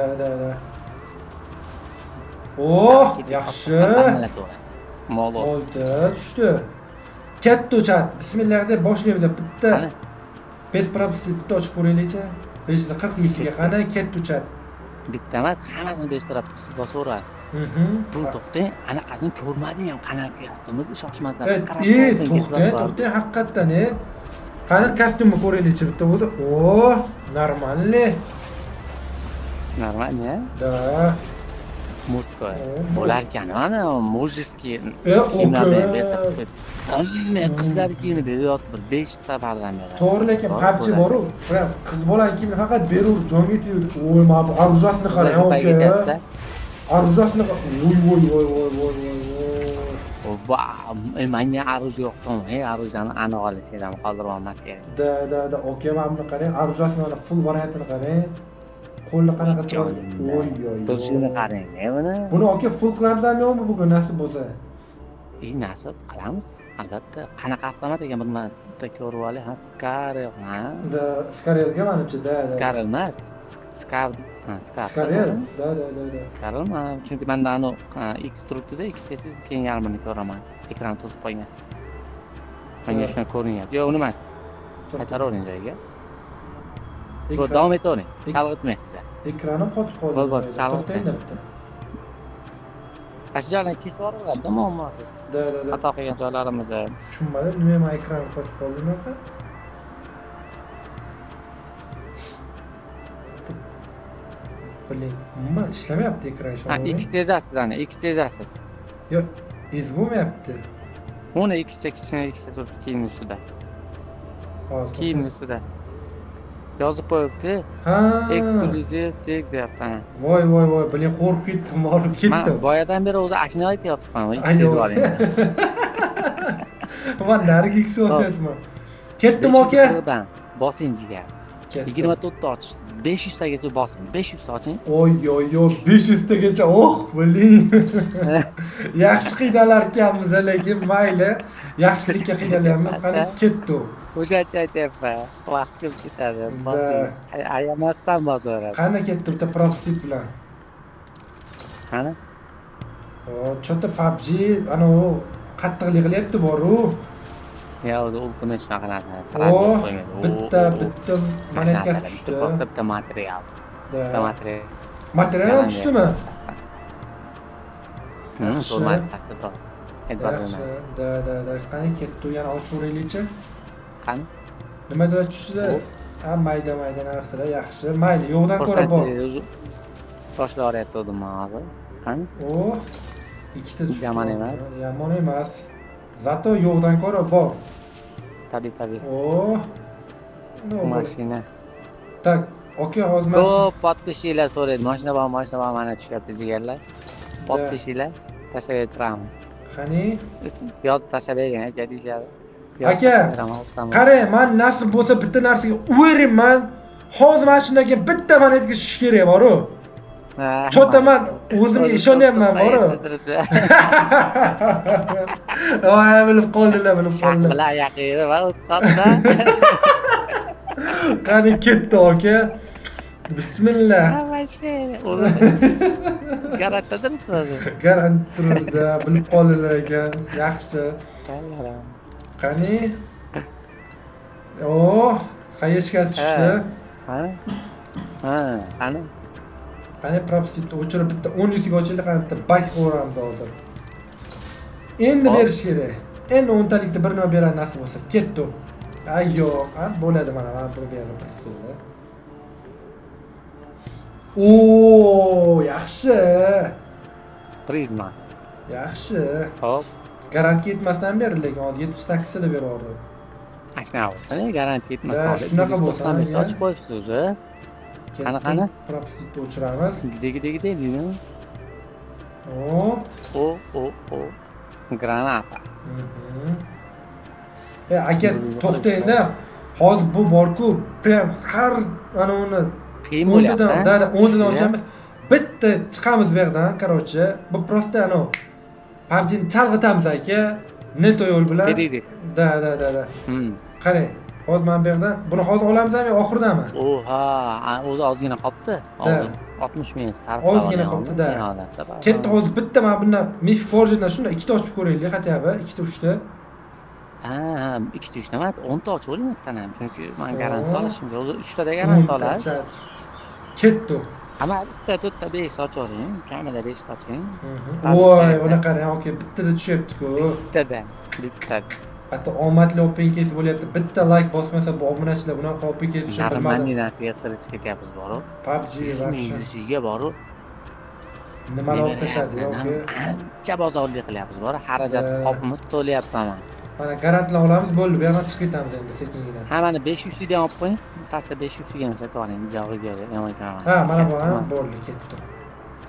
Oh, yaxshi. mol Oldi, tushdi. Katta chat. Bismillah deb boshlaymiz. Bitta qani bez propisi bitta ochib ko'raylikchi. 540 yusiga qani katta chat. bitta emas hammasini beshtarab bosaverasiz bu to'xtang anaqasini ko'rmading ham qanaqa kostyumni shoshmasdan to'xtang haqiqatdan qani kostyumni ko'raylikchi bitta o'zi. Oh, normalniy. Нормально, Da. мужской. Bo'larkan, mana mujskiy okey. Hamma qizlar kiyimni beryapti, bir 5 safardan beri. To'g'ri, lekin PUBG boru, qiz bolani kiyimini faqat berur, jonga tegdi. Voy, mana bu orujasini qarang, aka. Orujasini voy. Vau, menga aruj yo'qmi? Arujani aniq olish kerak, hozir olmas kerak. Da, aka, mana buni qarang, orujasini mana full variantini qarang. Qo'lni qanaqa turadi? Voy. Turishini qarang, buni. Buni aka full qilamizmi yo'qmi bugun nasib bo'lsa? Nasib qilamiz, albatta. Qanaqa avtomat ekan bir marta ko'rib olay, ha, Scarel, ha? Da, Scarelga menimcha, da. Scarel emas, Scarel. Da. Scarel, chunki menda anu X turibdi-da, X desiz keyin yarmini ko'raman. Ekran to'sib qo'ygan. Menga shuna ko'rinyapti. Yo'q, uni emas. Qaytaravering joyiga. Bu davom etavering. Chalg'itmaysiz. Ekranim qotib qoldi. Bo'ldi, chalg'itmaydi. bitta. Ashyolarni kesib yuboradi, muammosiz. Da. Xato qilgan joylarimizni. Tushunmadim, nima men ekranim qotib qoldi bunaqa? Biling, umuman ishlamayapti ekran shu. Ha, X tezasiz ana, X tezasiz. Yo'q, ezilmayapti. Uni X kichkina X turibdi kiyimni ustida. Hozir. Kiyimni ustida. Yozib qo'yibdi. Ha. Eksklyuziv deb deyapti ana. Voy, biling qo'rqib ketdim, borib ketdim. Men boyadan beri o'zi ashuna aytyapman, X Ayo. tezib oling. Men nariga X bosyapman. Ketdim aka. Bosing jigar. Ketdi. 24 ta ochishsiz. 500 tagacha bosing. 500 ta oching. Oy 500 tagacha. Oh, biling. Yaxshi qiynalar ekanmiz, lekin mayli. Yaxshilikka qiynalyapmiz. Qani ketdi. O'shancha aytyapman. Vaqt ko'p ketadi. Bosing. Ayamasdan bosaveradi. Qani ketdi bitta propsit bilan. Qani? Chota PUBG ana u qattiqlik qilyapti boru. Ya o'zi ultimate shunaqa narsa. O, Saralab qo'ymaydi. bitta monetka tushdi. Bitta material. Bitta material. Material ham tushdimi? To'rmas pastda. E'tibor Yaxshi. bermaysiz. Qani ketdi, yana oshiraylikchi. Qani? Nimalar tushdi? Ha, mayda narsalar yaxshi. Mayli, yo'qdan ko'ra bor. Boshlayapti hozir. Qani? Ikkita tushdi. Yomon emas. Yomon emas. Zato yo'qdan ko'ra bor. Tabiiy. Mashina. Tak, aka hozir Ko'p podpishinglar so'raydi. Mashina bor, mana tushyapti jigarlar. Podpishinglar tashlab turamiz. Qani? Yozib tashlab bergan, deyishadi. Aka, qarang, men nasib bo'lsa bitta narsaga o'yirman. Hozir mana shundan bitta monetka tushish kerak bor-ku. Cho'taman, o'zimga ishonyapman bor-ku. Voy, bilib qoldilar. Bilan yaqini va 30 soatda. Qani ketdi aka. Bismillah. Garantdadir o'zi. Garant turibsa, bilib qoldilar ekan. Yaxshi. Qani? Qayerga tushdi? Qani? Qani propsitni o'chirib bitta 10 yuzga ochildi, qani bitta bak qo'yamiz hozir. Endi berish kerak. Endi 10 talikda bir nima beradi nasib bo'lsa. Ketdi. Ayyo, bo'ladi mana buni berib turibsiz. Yaxshi. Prizma. Yaxshi. Xo'p. Garantiya yetmasdan berdi, lekin hozir 78 sida beryapti. Ashuna bo'lsa, garantiya yetmasdan. Shunaqa bo'lsa, ochib qo'yibsiz o'zi. Qani? Propsitni o'chiramiz. Deydi. Granata. Aka, to'xtangda. Hozir bu bor-ku, prям har ana uni 10 tadan ochamiz. Bitta chiqamiz bu yerdan, короче. Bu просто ana PUBG'ni chalg'itamiz aka. Neto yo'l bilan. Da. Qarang, hozir men bu yerdan buni hozir olamizmi yo oxirdami? O'zi ozgina qolibdi. Hozir 60 ming sarf qilib. Ozgina qolibdi-da. Ketdi hozir bitta men bundan Mythic Forge'dan shunda ikkita ochib ko'raylik, хотя бы ikkita uchta. Ikkita uchta emas, 10 ta ochib oling bittadan ham. Chunki men garantiya olishimga o'zi 3 tada garantiya olasiz. Ketdi. Ama 2 ta 5 ta oching, kamida 5 ta oching. Voy, buni qarang, aka, bittada tushyapti-ku. Bitta. Hatto omadli open case bo'lyapti. Bitta like bosmasa bu obunachilar bunaqa open case tushib bilmadim. Normalniy narsaga chiqib ketyapmiz boru. PUBG va boru. Nimani olib tashadi yoki? Ancha bozorlik qilyapmiz boru. Xarajat qopimiz to'layapti mana. Mana garantlar olamiz, bo'ldi. Bu yerdan chiqib ketamiz endi sekingina. Mana 500 dan olib qo'ying. Pastda 500 ga sotib oling. Javobiga yomon ko'raman. Mana bu ham bo'ldi, ketdi.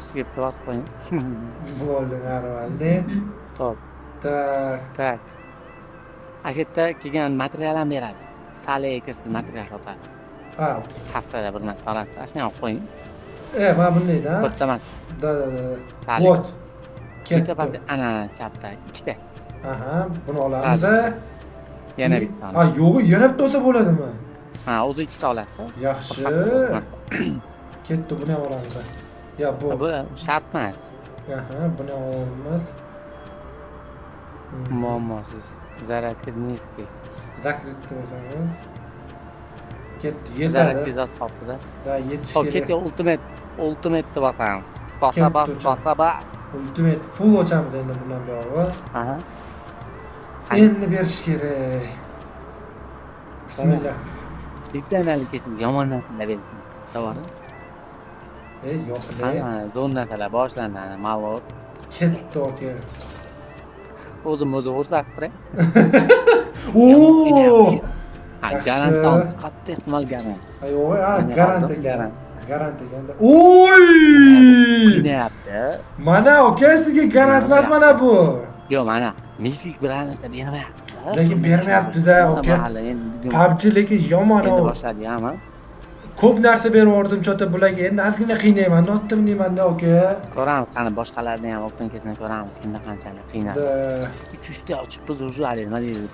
Chipta bosib qo'ying. Bo'ldi, normalni. Xo'p. Tak. Ashitda kelgan material ham beradi. Salekirsiz material sotadi. Haftada bir marta olasiz. Ashuni olib qo'ying. Mana bundayda. Bitta emas. Da. Вот. Ketdi pastda ana chapda ikkita. Buni olamiz. Yana bitta. Yo'q, yana bitta olsa bo'ladimi? O'zi ikkita olasiz. Yaxshi. Ketdi, buni ham olamiz. Bu shart emas. Buni olamiz. Muammosiz. Zaryadkiz nizkiy. Zakritni bo'lsangiz. Ketdi, yetadi. Zaryadkiz oz qoldi-da. Yetish kerak. Ketdi, ultimate'ni bosamiz. Bosa. Ultimate full ochamiz endi bundan buyog'i. Endi berish kerak. Bismillah. Bitta analiz yomon narsalar berishim. To'g'ri? Yo'q. Zo'n narsalar boshlandi, ma'lum. Ketdi aka. O'zim o'rsak turay. Garant katta ehtimol garant. Garant ekan. Qilyapti. Mana aka, sizga garant emas mana bu. Yo'q, mana Mythic bir narsa bermayapti. Lekin bermayapti-da aka. PUBG lekin yomon endi boshladi-mi? ko'p narsa berib yubordim chota bularga. Endi ozgina qiynayman, notdim deyman-da aka. Ko'ramiz qani boshqalarni ham open kesini ko'ramiz kimda qanchalik qiynaladi. 3 ta ochibmiz уже hali nima deydi?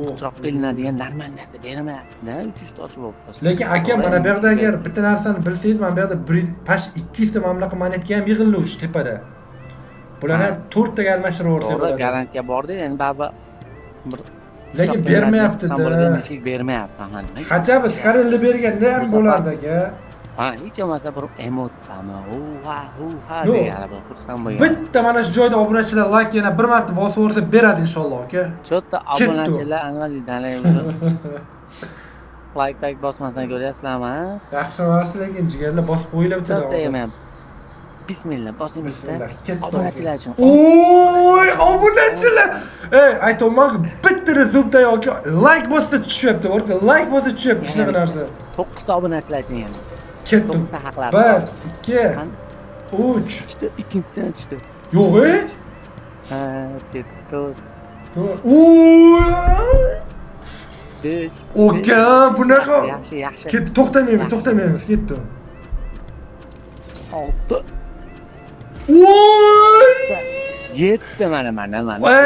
Quchoq qilinadigan normal narsa bermayapti-da, 3 ta ochib bo'libmiz. Lekin aka mana bu yerda agar bitta narsani bilsangiz, mana bu yerda pash 200 ta mamlaqa monetka ham yig'iluvchi tepada. Bularni ham 4 taga almashtirib yuborsak bo'ladi. bo'ladi. Garantiya bor-da, endi baribir bir Lekin bermayapti-da. Bermayapti, ha. Qancha biz skarelni berganda ham bo'lardi aka. Ha, hech bo'lmasa bir emotsiyami, ha Yo'q. degan bir xursand bo'lgan. Bitta mana shu joyda obunachilar like yana bir marta bosib yuborsa beradi inshaalloh aka. Chota obunachilar nima deydi уже. Like bosmasdan ko'ryapsizlarmi, ha? Yaxshi emas, lekin jigarlar bosib qo'yinglar bitta. Chota ham. Bismillah, bosimizda. Ketdi. Obunachilar uchun. Oy, obunachilar. Ey, aytolmang, bitta zoomda yoki like bossa tushyapti, borka like bossa tushyapti shunaqa narsa. 9 ta obunachilar uchun yana. Ketdim. 9 ta haqlari. 1, 2, 3. Uchta, ikkinchidan uchta. Yo'q, Ha, 4, Oy! 5. Oka, bunaqa. Yaxshi. Ketdi, to'xtamaymiz, ketdi. 6. Oy! 7 mana.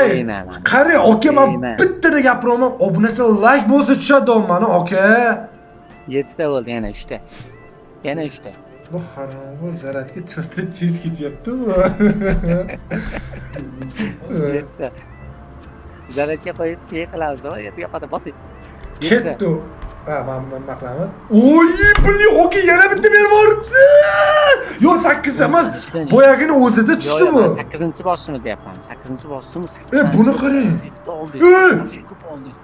Ey, qara, aka, men bittada gapiryapman, obunachilar like bo'lsa tushadi mana, aka. 7 ta bo'ldi, yana 3 ta. Yana 3 ta. Bu haromi zaratga chota tez ketyapti-ku. Zaratga qo'yib qilamiz, yerga qotib bosing. Ketdi. Ha, nima qilamiz? Oy, buni aka yana bitta berib yubordi. Yo, 8 emas. Boyagini o'zida tushdimi? 8-bosishni deyapman. 8-bosishmi? Buni qarang. Bitta oldik. Ko'p oldik.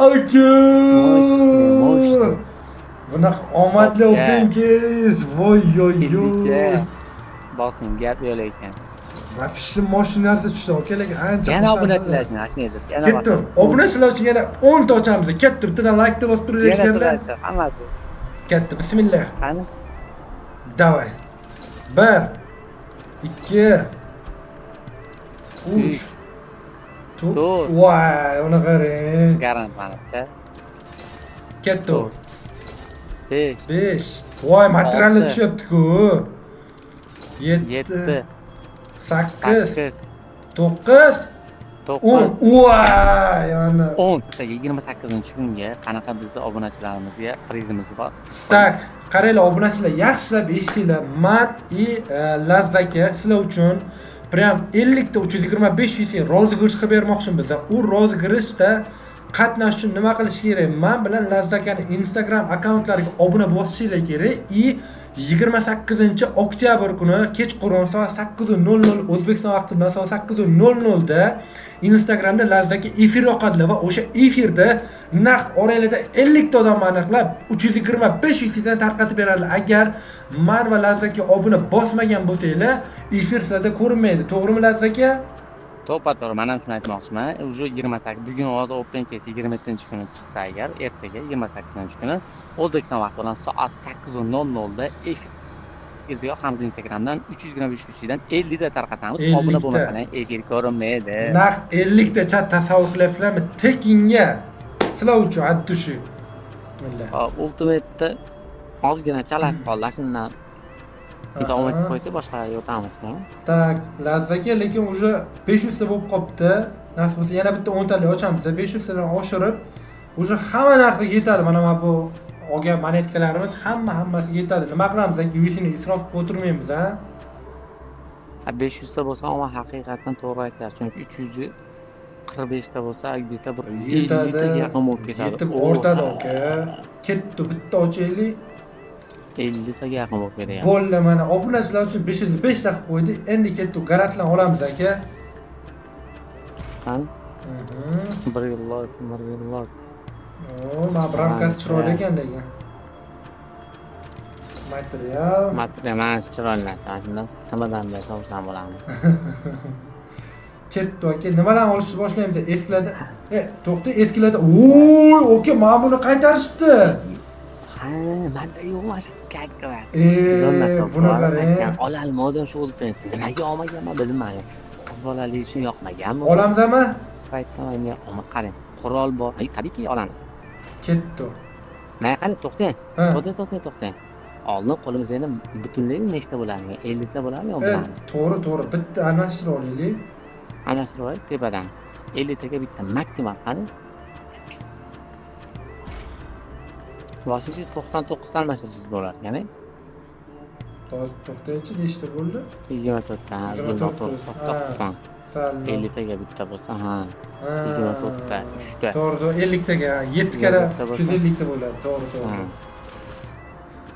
Aka. Mo'sh. Bunaqa omadli open kes. Voy yoy. Bosing, gap yo'q ekan. Mapishni mashinasi tushdi aka, lekin ancha. Yana obunachilar uchun ashna edi. Ketdim. Obunachilar uchun yana 10 ta ochamiz. Ketdi, bittadan like deb bosib turaverishganlar. Yana hammasi. Ketdi, bismillah. Qani? Davay. 1, 2, 3, 4. Voy, uni qarang. Garant manimcha. Ketdi. 5. 5. Voy, materiallar tushyapti-ku. 7. 8. 9. 10. Voy, mana. 10. 28-kunga qanaqa bizni obunachilarimizga prizimiz bor. Tak, qaranglar obunachilar, yaxshilab eshitinglar. Man Lazzaka sizlar uchun prям 50 ta 325 yuz rozыгрыш qilib bermoqchimiz biz. U rozыгрышda qatnashish uchun nima qilish kerak? Men bilan Lazzakani Instagram akkauntlariga obuna bosishinglar kerak. 28-oktyabr kuni kechqurun soat 8:00 O'zbekiston vaqti bilan soat 8:00 da Instagramda Lazzaka efir yoqadilar va o'sha efirda naqd oranglarda 50 ta odam aniqlab 325 yuzdan tarqatib beradilar. Agar men va Lazzaka obuna bosmagan bo'lsanglar, efir sizlarda ko'rinmaydi. To'g'rimi Lazzaka? To'g'ri, men ham shuni aytmoqchiman. Уже 28 bugun hozir Open Case 27-kuni chiqsa agar, ertaga 28-kuni O'zbekiston vaqti bilan soat 8:00 da efir yoqamiz Instagramdan 325 yuzdan 50 ta tarqatamiz. Obuna bo'lmasangiz efir ko'rinmaydi. Naqd 50 ta chat tasavvur qilyapsizlarmi? Tekinga sizlar uchun addushi. Billah. Ultimate'da ozgina chalasi qoldi. Shundan davom etib qo'ysa boshqalarga o'tamiz. Tak, Lazzaka lekin уже 500 ta bo'lib qopti. Nasib bo'lsa yana bitta 10 talik ochamiz. 500 tadan oshirib, уже hamma narsa yetadi. Mana bu olgan monetkalarimiz hammasi yetadi. Nima qilamiz? Yuzini isrof qilib o'tirmaymiz, ha? 500 ta bo'lsa, ama haqiqatan to'g'ri aytasiz. Chunki 345 ta bo'lsa, где-то bir 50 ta yaqin bo'lib ketadi. Yetib o'rtada aka. Ketdi, bitta ochaylik. 50 taga yaqin bo'lib ketadi. Bo'ldi, mana obunachilar uchun 505 ta qilib qo'ydi. Endi ketdi, garantlan olamiz aka. Qani? Bir yillik. Mana ramkasi chiroyli ekan lekin. Material mana shu chiroyli narsa. Shundan simadan bersa xursand bo'laman. Ketdi aka. Nimadan olishni boshlaymiz? Eskilarda. To'xta, eskilarda. Voy, aka, mana buni qaytarishdi. Ha, menda yo'q mana kakkas. Buni qarang. Olalmadim shu o'lpin. Nimaga olmaganman bilmayman. Qiz bolalik uchun yoqmaganmi? Olamizmi? Paytda menga qarang. Qurol bor. Tabiiyki olamiz. Ketdi. Mana qani to'xtang. Ha. To'xtang. Oldin qo'limizda endi butunligi nechta bo'ladi? 50 ta bo'ladimi yo bilamiz? To'g'ri. Bitta almashtirib olaylik. Almashtirib olaylik tepadan. 50 taga bitta maksimal qani? Boshida 99 ta almashtirsangiz bo'ladi, ya'ni To'xtaychi, nechta bo'ldi? 24 ta. 24 to'xtab. Sal. 50 taga bitta bo'lsa, ha. 24 ta, 3 ta. To'g'ri, 50 taga 7 kara 350 ta bo'ladi. To'g'ri.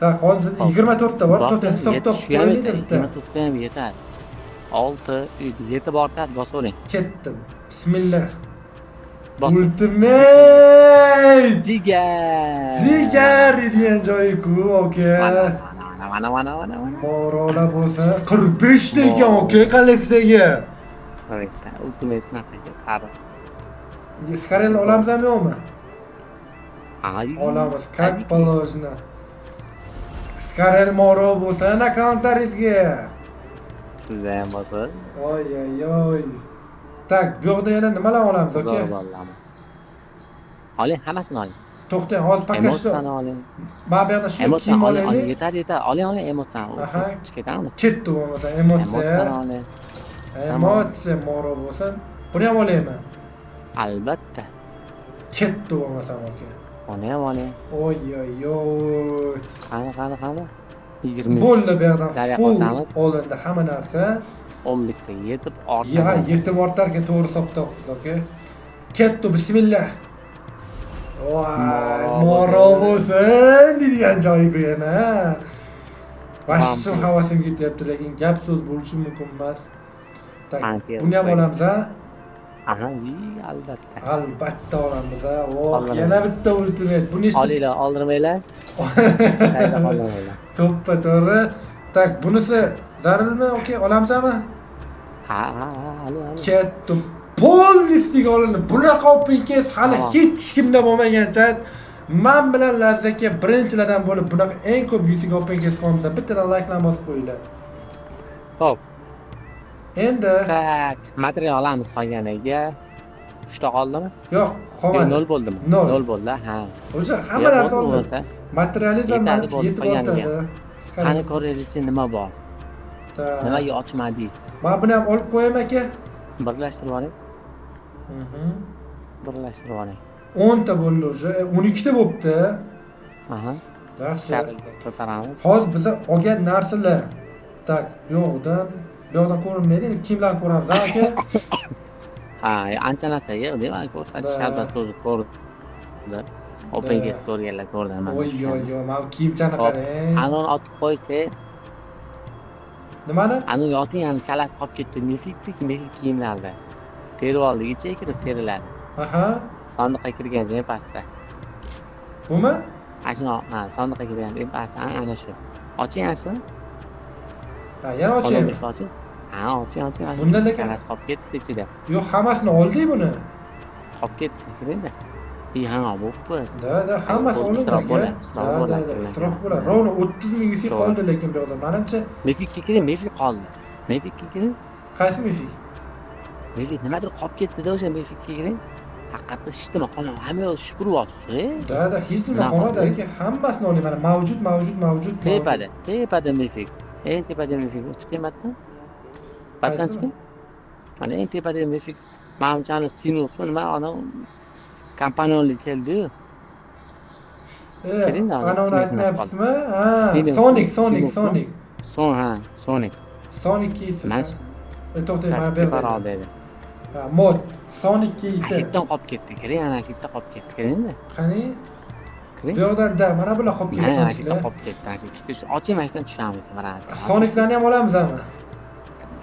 Tak, hozir 24 ta bor. To'xtang, hisob qo'yaylik bitta. 24 ta ham yetadi. 6, 7 bortadi, bosavering. Ketdim. Bismillah. Bos. Ultimate! Jigar degan joyi-ku, aka. Mana. Morola bo'lsa 45 ta ekan, aka, kolleksiyaga. Qarashda, ultimate narxi sariq. Skarel olamizmi yo'qmi? Ay, Olamiz, как положено. Skarel Moro bo'lsa akkauntlaringizga. Sizda ham bo'lsa. Oy. Tak, bu yoqda yana nimalar olamiz, aka? Oling, hammasini oling. To'xtang, hozir pakashda. Emotsiyani oling. Mana bu yoqda shu kiyim olaylik. Yetar. Oling, emotsiyani. Chiqib ketamiz. Ketdi bo'lmasa emotsiya. Emotsiyani oling. Emotsiya Moro bo'lsa, buni ham olaymi? Albatta. Ketdi bo'lmasa, aka. Uni ham oling. Oy. Qani. 20. Bo'ldi bu yoqdan full o'tamiz. olindi hamma narsa. 10likda yetib ortadi. Ya, yetib ortarkan to'g'ri hisobtopmiz, aka. Ketdi, bismillah. Voy, Moro bo'lsin degan joyi-ku yana. Vashchim havasim ketyapti, lekin gap so'z bo'lishi mumkin emas. Tak, buni ham olamiz, ha? Aha, albatta. Albatta olamiz, ha. Oh, yana bitta ultimate. Buni olinglar, oldirmanglar. To'ppa to'g'ri. Tak, bunisi zararlimi, aka? Olamizmi? Ha, oling. Ketdi. Polnistiga olindi. Bunaqa open case hali hech kimda bo'lmagancha. Men bilan Lazzaka birinchilardan bo'lib bunaqa eng ko'p yusiga open case qilamiz. Bittadan like-dan bosib qo'yinglar. Xo'p. Endi tak, material olamiz qolganiga. 3 ta qoldimi? Yo'q, qolmadi. 0 bo'ldimi? 0 bo'ldi, ha. O'sha hamma narsa oldi. Materializm mana yetib o'tadi. Qani ko'raylikchi nima bor? Nimaga ochmadik? Men buni ham olib qo'yaymi, aka? Birlashtirib oling. Birlashtirib oling. 10 ta bo'ldi o'sha, 12 ta bo'libdi. Aha. Yaxshi. Ko'taramiz. Hozir biz olgan narsalar. Tak, bu yoqdan ko'rinmaydi. Endi kimlarni ko'ramiz, aka? Ha, ancha narsa yo'q, demak, ko'rsatish albatta o'zi ko'rdi. Open case ko'rganlar ko'rdi mana. Oy, mana kiyimchani qarang. Anoni otib qo'ysa, nimani? Ani yoting, ani chalasi qolib ketdi. Mifik kiyimlarda. Terib oldik, ichiga kirib teriladi. Aha. Sandiqqa kirganda ham pastda. Bumi? Ashuna, sandiqqa kirganda ham pastda, ana shu. Oching ashuni. Ha, yana ochaymi? Oching. Ha, oching. Bundan lekin chalasi qolib ketdi ichida. Yo'q, hammasini oldik buni. Qolib ketdi, kiringda. Ha, bo'pmiz. Da, hammasi olindi. Isrof bo'ladi. Isrof bo'ladi. Rovni 30 ming yusif qoldi lekin bu yoqda. Menimcha Mifik qoldi. Mifikka kiring. Qaysi mifik? Mifik nimadir qolib ketdi-da o'sha mifikka kiring. Haqiqatda hech nima qolmadi. Hamma yo'q shupuryapsiz. Da, hech nima qolmadi aka. Hammasini oling. Mana mavjud. Tepada mifik. Eng tepada mifik chiqyapti. Batdan chiqing. Mana eng tepada mifik. Mamchani sinus nima ana kompaniyonlik keldi-yu. Ana uni aytmayapsizmi? Ha, Sonic. Sonic kiysi. To'xtang, mana bu yerda. Ha, mod Sonic kiysi. Ashitdan qolib ketdi. Kiring, ana ashitda qolib ketdi. Kiringda. Qani? Kiring. Bu yoqdan da mana bular qolib ketdi. Mana ashitda qolib ketdi. Ashitda shu oching mashdan tushamiz mana. Soniclarni ham olamizmi?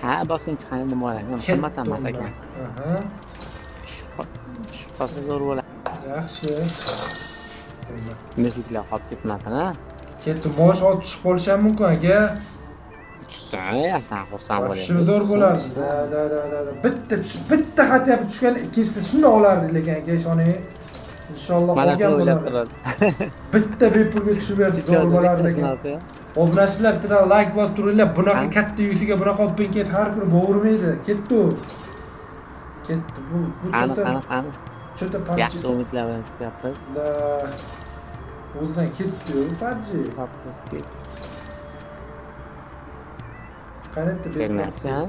Ha, bosing chiqani nima bo'ladi? Qimmatdan emas ekan. Aha. Shubhasiz zo'r bo'ladi. Yaxshi. Mifiklar qolib ketmasin, ha? Ketdi, mosh olib tushib qolishi ham mumkin aka. Tushsa, yaxshi xursand bo'laman. Shu zo'r bo'ladi. Da. Bitta xatya tushgan, ikkinchisi shuni olardi lekin aka, ishoning. Inshaalloh olgan bo'ladi. Bitta bepulga tushib bersa zo'r bo'lardi lekin. Obunachilar bittadan like bosib turinglar. Bunaqa katta yusiga bunaqa open case har kuni bo'g'irmaydi. Ketdi. Bu qani. Cho'ta Yaxshi umidlar bilan kutyapmiz. O'zidan ketdi-yu, PUBG. Papuski. Qarayapti, Bermayapti, ha?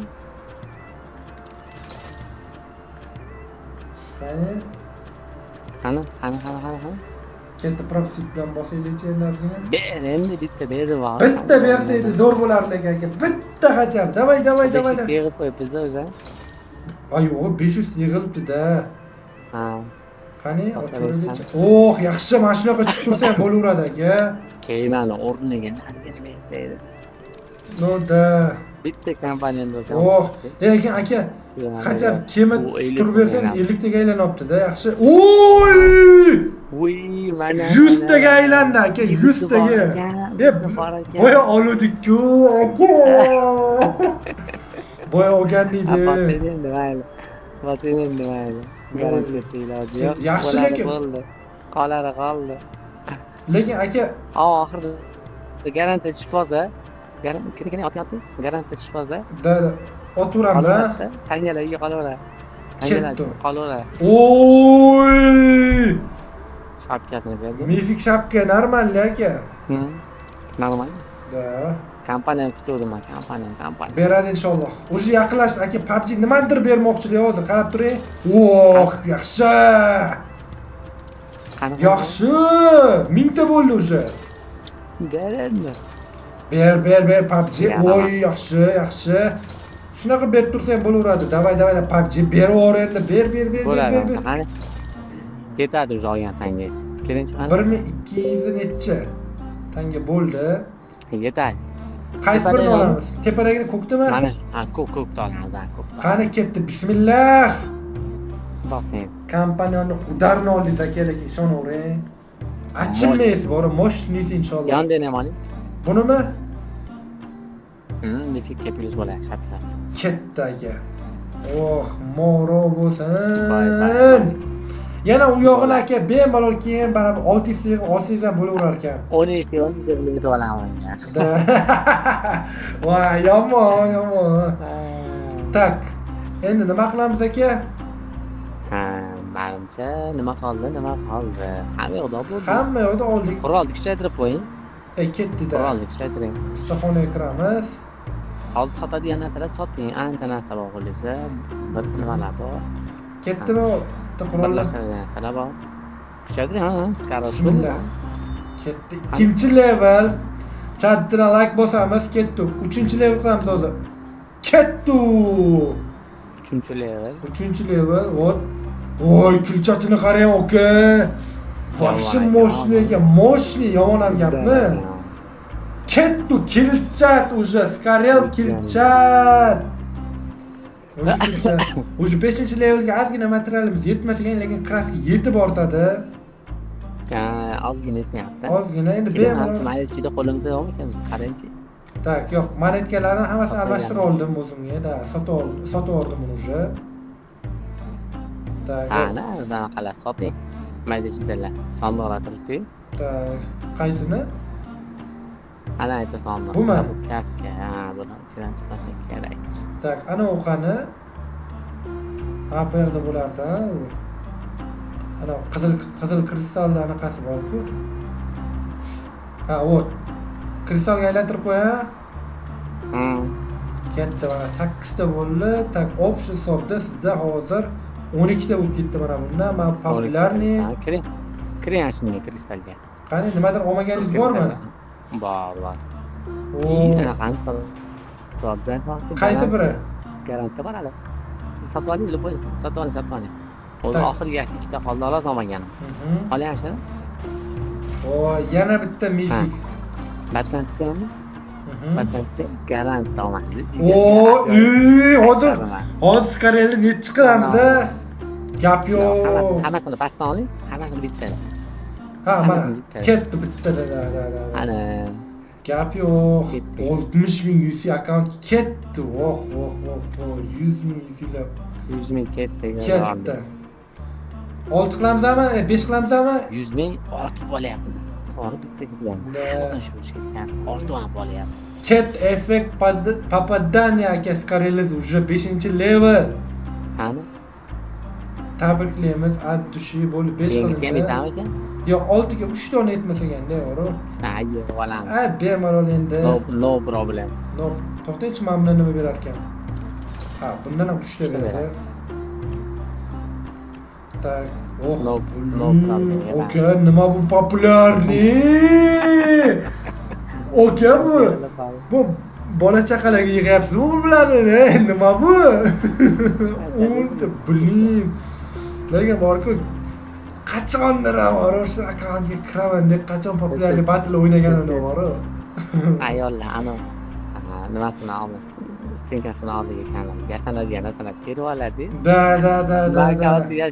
Qani? Qani. Ketdi, propsit bilan bosaylik endi ozgina. Ber, endi bitta berdi bor. Bitta bersa edi zo'r bo'lardi aka. Bitta qacham. Davay. 500 yig'ib qo'yibmiz o'zi. Ayo, 500 yig'ilibdi-da. Ha. Qani, ochiraverichi. Oh, yaxshi, mana shunaqa chiqib tursa ham bo'laveradi aka. Keyin ana o'rniga narigini bersa edi. No-da. Bitta kompaniyada bo'lsa. Oh, lekin aka, qacham kemit turib bersam 50 taga aylanyapti-da, yaxshi. Oy! Voy, mana 100 taga aylandi aka, 100 taga. Boya oluvdik-ku aka. Boya olgandiydi. Endi mayli. Garantiyachi iloji yo'q. Yaxshi lekin. Qoldi. Lekin aka, Oxirida garantiya tushib qolsa, kerakini otyapti. Garantiya tushib qolsa, da oturamiz ha. tangalar uyga qolaveradi. Ketdi. Qolaveradi. Oy! Shapkasini berdi. Mifik shapka normal aka. Normal. Da. Kompaniyani kutuvdim men, kompaniya. Beradi inshaalloh. O'zi yaqinlashdi aka, PUBG nimadir bermoqchilar hozir, qarab turing. Oh, yaxshi. Yaxshi. 1000 ta bo'ldi o'zi. Beradi. Ber PUBG. Oy, yaxshi. Shunaqa berib tursa ham bo'laveradi. Davay, PUBG beraver endi. Ber. Qani. Ketadi o'zi olgan tangangiz. Kelinchi qani? 1200 necha tanga bo'ldi. Yetadi. Qaysi birini olamiz? Tepadagini ko'kdimi? Mana, ko'kni olamiz, ko'kni. Qani ketdi, bismillah. Bosing. Kompaniyani udarni oldingiz aka, lekin ishonavering. Achinmaysiz, bor, moshinangiz inshaalloh. Yondan ham oling. Bunimi? Mifik plus bo'ladi, shapkasi. Ketdi aka. Oh, moro bo'lsin. Bye. Yana u yog'ini aka bemalol keyin baribir 600 yig'ib olsangiz ham bo'laverar ekan. 10 yig'ib olaman. Voy, yomon. Tak. Endi nima qilamiz aka? Menimcha nima qoldi? Hamma yoqda bo'ldi. Hamma yoqda oldik. Qurolni kuchaytirib qo'ying. Ketdi-da. Qurolni kuchaytiring. Ustaxonaga kiramiz. Hozir sotadigan narsalar soting. Ancha narsa bor qo'lingizda. Bir nimalar bor. Ketdimi? Qurollar. Birlashadigan narsalar bor. Kuchaytiring, Bismillah. Ketdi. Ikkinchi level. Chatdan like bosamiz, ketdi. 3-level qilamiz hozir. Ketdi. 3-level. 3-level. Vot. Voy, kulchatini qarang aka. Вообще мощный ekan. Мощный, yomon ham gapmi? Ketdi, kilchat уже, skarel kilchat. Уже 5-levelga ozgina materialimiz yetmas ekan, lekin kraska yetib ortadi. Ozgina yetmayapti. Ozgina endi bemalol. Mayli ichida qo'limizda yo'q ekan, qarangchi. Tak, yo'q, monetkalarni hammasini almashtirib oldim o'zimga, da, sotib oldim uni уже. Tak. Ana qalar soting. Mayli ichidalar sandiqlar turibdi. Tak, qaysini? Ana ayta sandiq. Bumi? Bu kaska, buni ichidan chiqmasa kerak. Tak, ana u qani? Ha, bu yerda bo'lardi, ha. Ana qizil kristalli anaqasi bor-ku. Ha, vot. Kristalga aylantirib qo'y, ha. Ketdi, mana 8 ta bo'ldi. Tak, общий hisobda sizda hozir 12 ta bo'lib ketdi mana bundan. Men populyarniy. Kiring shunga kristalga. Qani, nimadir olmaganingiz bormi? Bor. Oo. Qaysi biri? Garantiya bor hali. Siz sotib oling, любой sotib oling. O'zi oxirgi yaxshi 2 ta qoldi, ola olmaganman. Oling shuni. Voy, yana bitta mifik. Batdan chiqyapmi? Batdan chiqib, garantiya olmaydi. Hozir skarelni necha chiqaramiz a? Gap yo'q. Hammasini pastdan oling, hammasini bittada. Ha, mana ketdi bittada. Ana. Gap yo'q. 60.000 UC akkaunt ketdi. Voh, 100.000 UC'lar. 100.000 ketdi. 6 qilamizmi? 5 qilamizmi? 100.000 ortib bo'lyapti. Ortib bitta ketgan. Hammasi shu ketgan. Ortib ham bo'lyapti. Ket effekt попадания aka skareliz уже 5-level. Qani? Tabriklaymiz, ad dushi bo'lib 5 qilindi. Yo 6 ga 3 dona yetmasaganda yo'q. Ayyo olamiz. Bemalol endi. No problem. To'xtaychi, mana bundan nima berar ekan? Ha, bundan ham 3 ta beradi. Tak. No problem. Oka, nima bu populyarniy? Oka bu bola chaqalarga yig'yapsizmi bu bilanini? Nima bu? O'nta bilmayman. Lekin borku qachondir ham o'sha akkauntga kiraman deb qachon populyarli battle o'ynaganimda bor. Ayollar nimasini olmas, stenkasini oldiga kanal yasanadigan narsalar terib oladi. Da.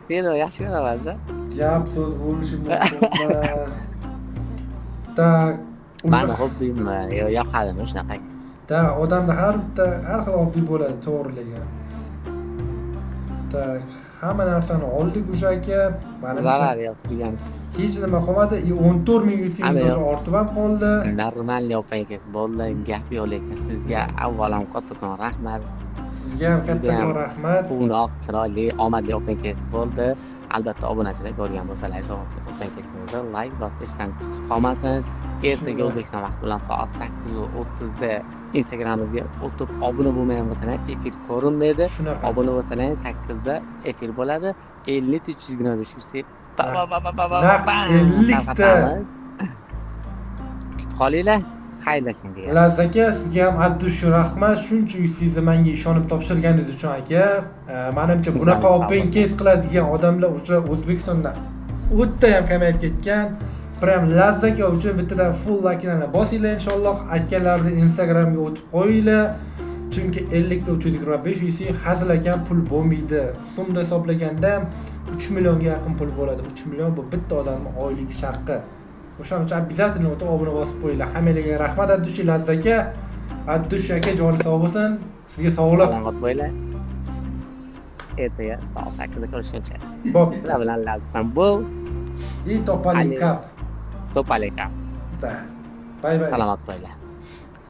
Terib yaxshi ko'raman-da. Gap so'z bo'lishi mumkin emas. Tak. Mani hobbimmi? Yoqadimi shunaqa? Da, odamda har xil hobbi bo'ladi, to'g'riligi. Tak, hamma narsani oldik o'sha aka. Zarar yo'q degan. Hech nima qolmadi. 14,000 yutimiz ortib ham qoldi. Normalniy opangiz bo'ldi. Gap yo'q, lekin sizga avvalom kattakon rahmat. Sizga ham kattakon rahmat. Quvnoq, chiroyli, omadli opangiz bo'ldi. Albatta obunachilar ko'rgan bo'lsalar, opangizni like bosishdan chiqib qolmasin. Ertaga O'zbekiston vaqti bilan soat 8:30 da Instagramimizga o'tib obuna bo'lmagan bo'lsangiz, efir ko'rinmaydi. Obuna bo'lsangiz 8 da efir bo'ladi. 50-325 yursak, naq 50 ta. Kutib qolinglar. Xayrlashingiz. Laziz aka, sizga ham addush rahmat. Shuncha yuzsizni menga ishonib topshirganingiz uchun aka. Menimcha bunaqa open case qiladigan odamlar o'sha O'zbekistonda o'tda ham kamayib ketgan. Prям Laziz aka uchun bittadan full lakinani bosinglar inshaalloh. Akalarni Instagramga o'tib qo'yinglar. Chunki 50 ta 325 UC hazil ekan, pul bo'lmaydi. So'mda hisoblaganda 3 millionga yaqin pul bo'ladi. 3 million bu bitta odamning oylik sharqi. O'shaning uchun обязательно o'tib obuna bosib qo'yinglar. Hammalarga rahmat Addush Laziz aka. Addush aka joni sog' bo'lsin. Sizga sog'lik. Salomat bo'linglar. Ertaga soat 8 da ko'rishguncha. Bo'p. Bilan Lazizdan bo'l. И topalik kap. Topalik kap. Da. Bye bye. Salomat bo'linglar.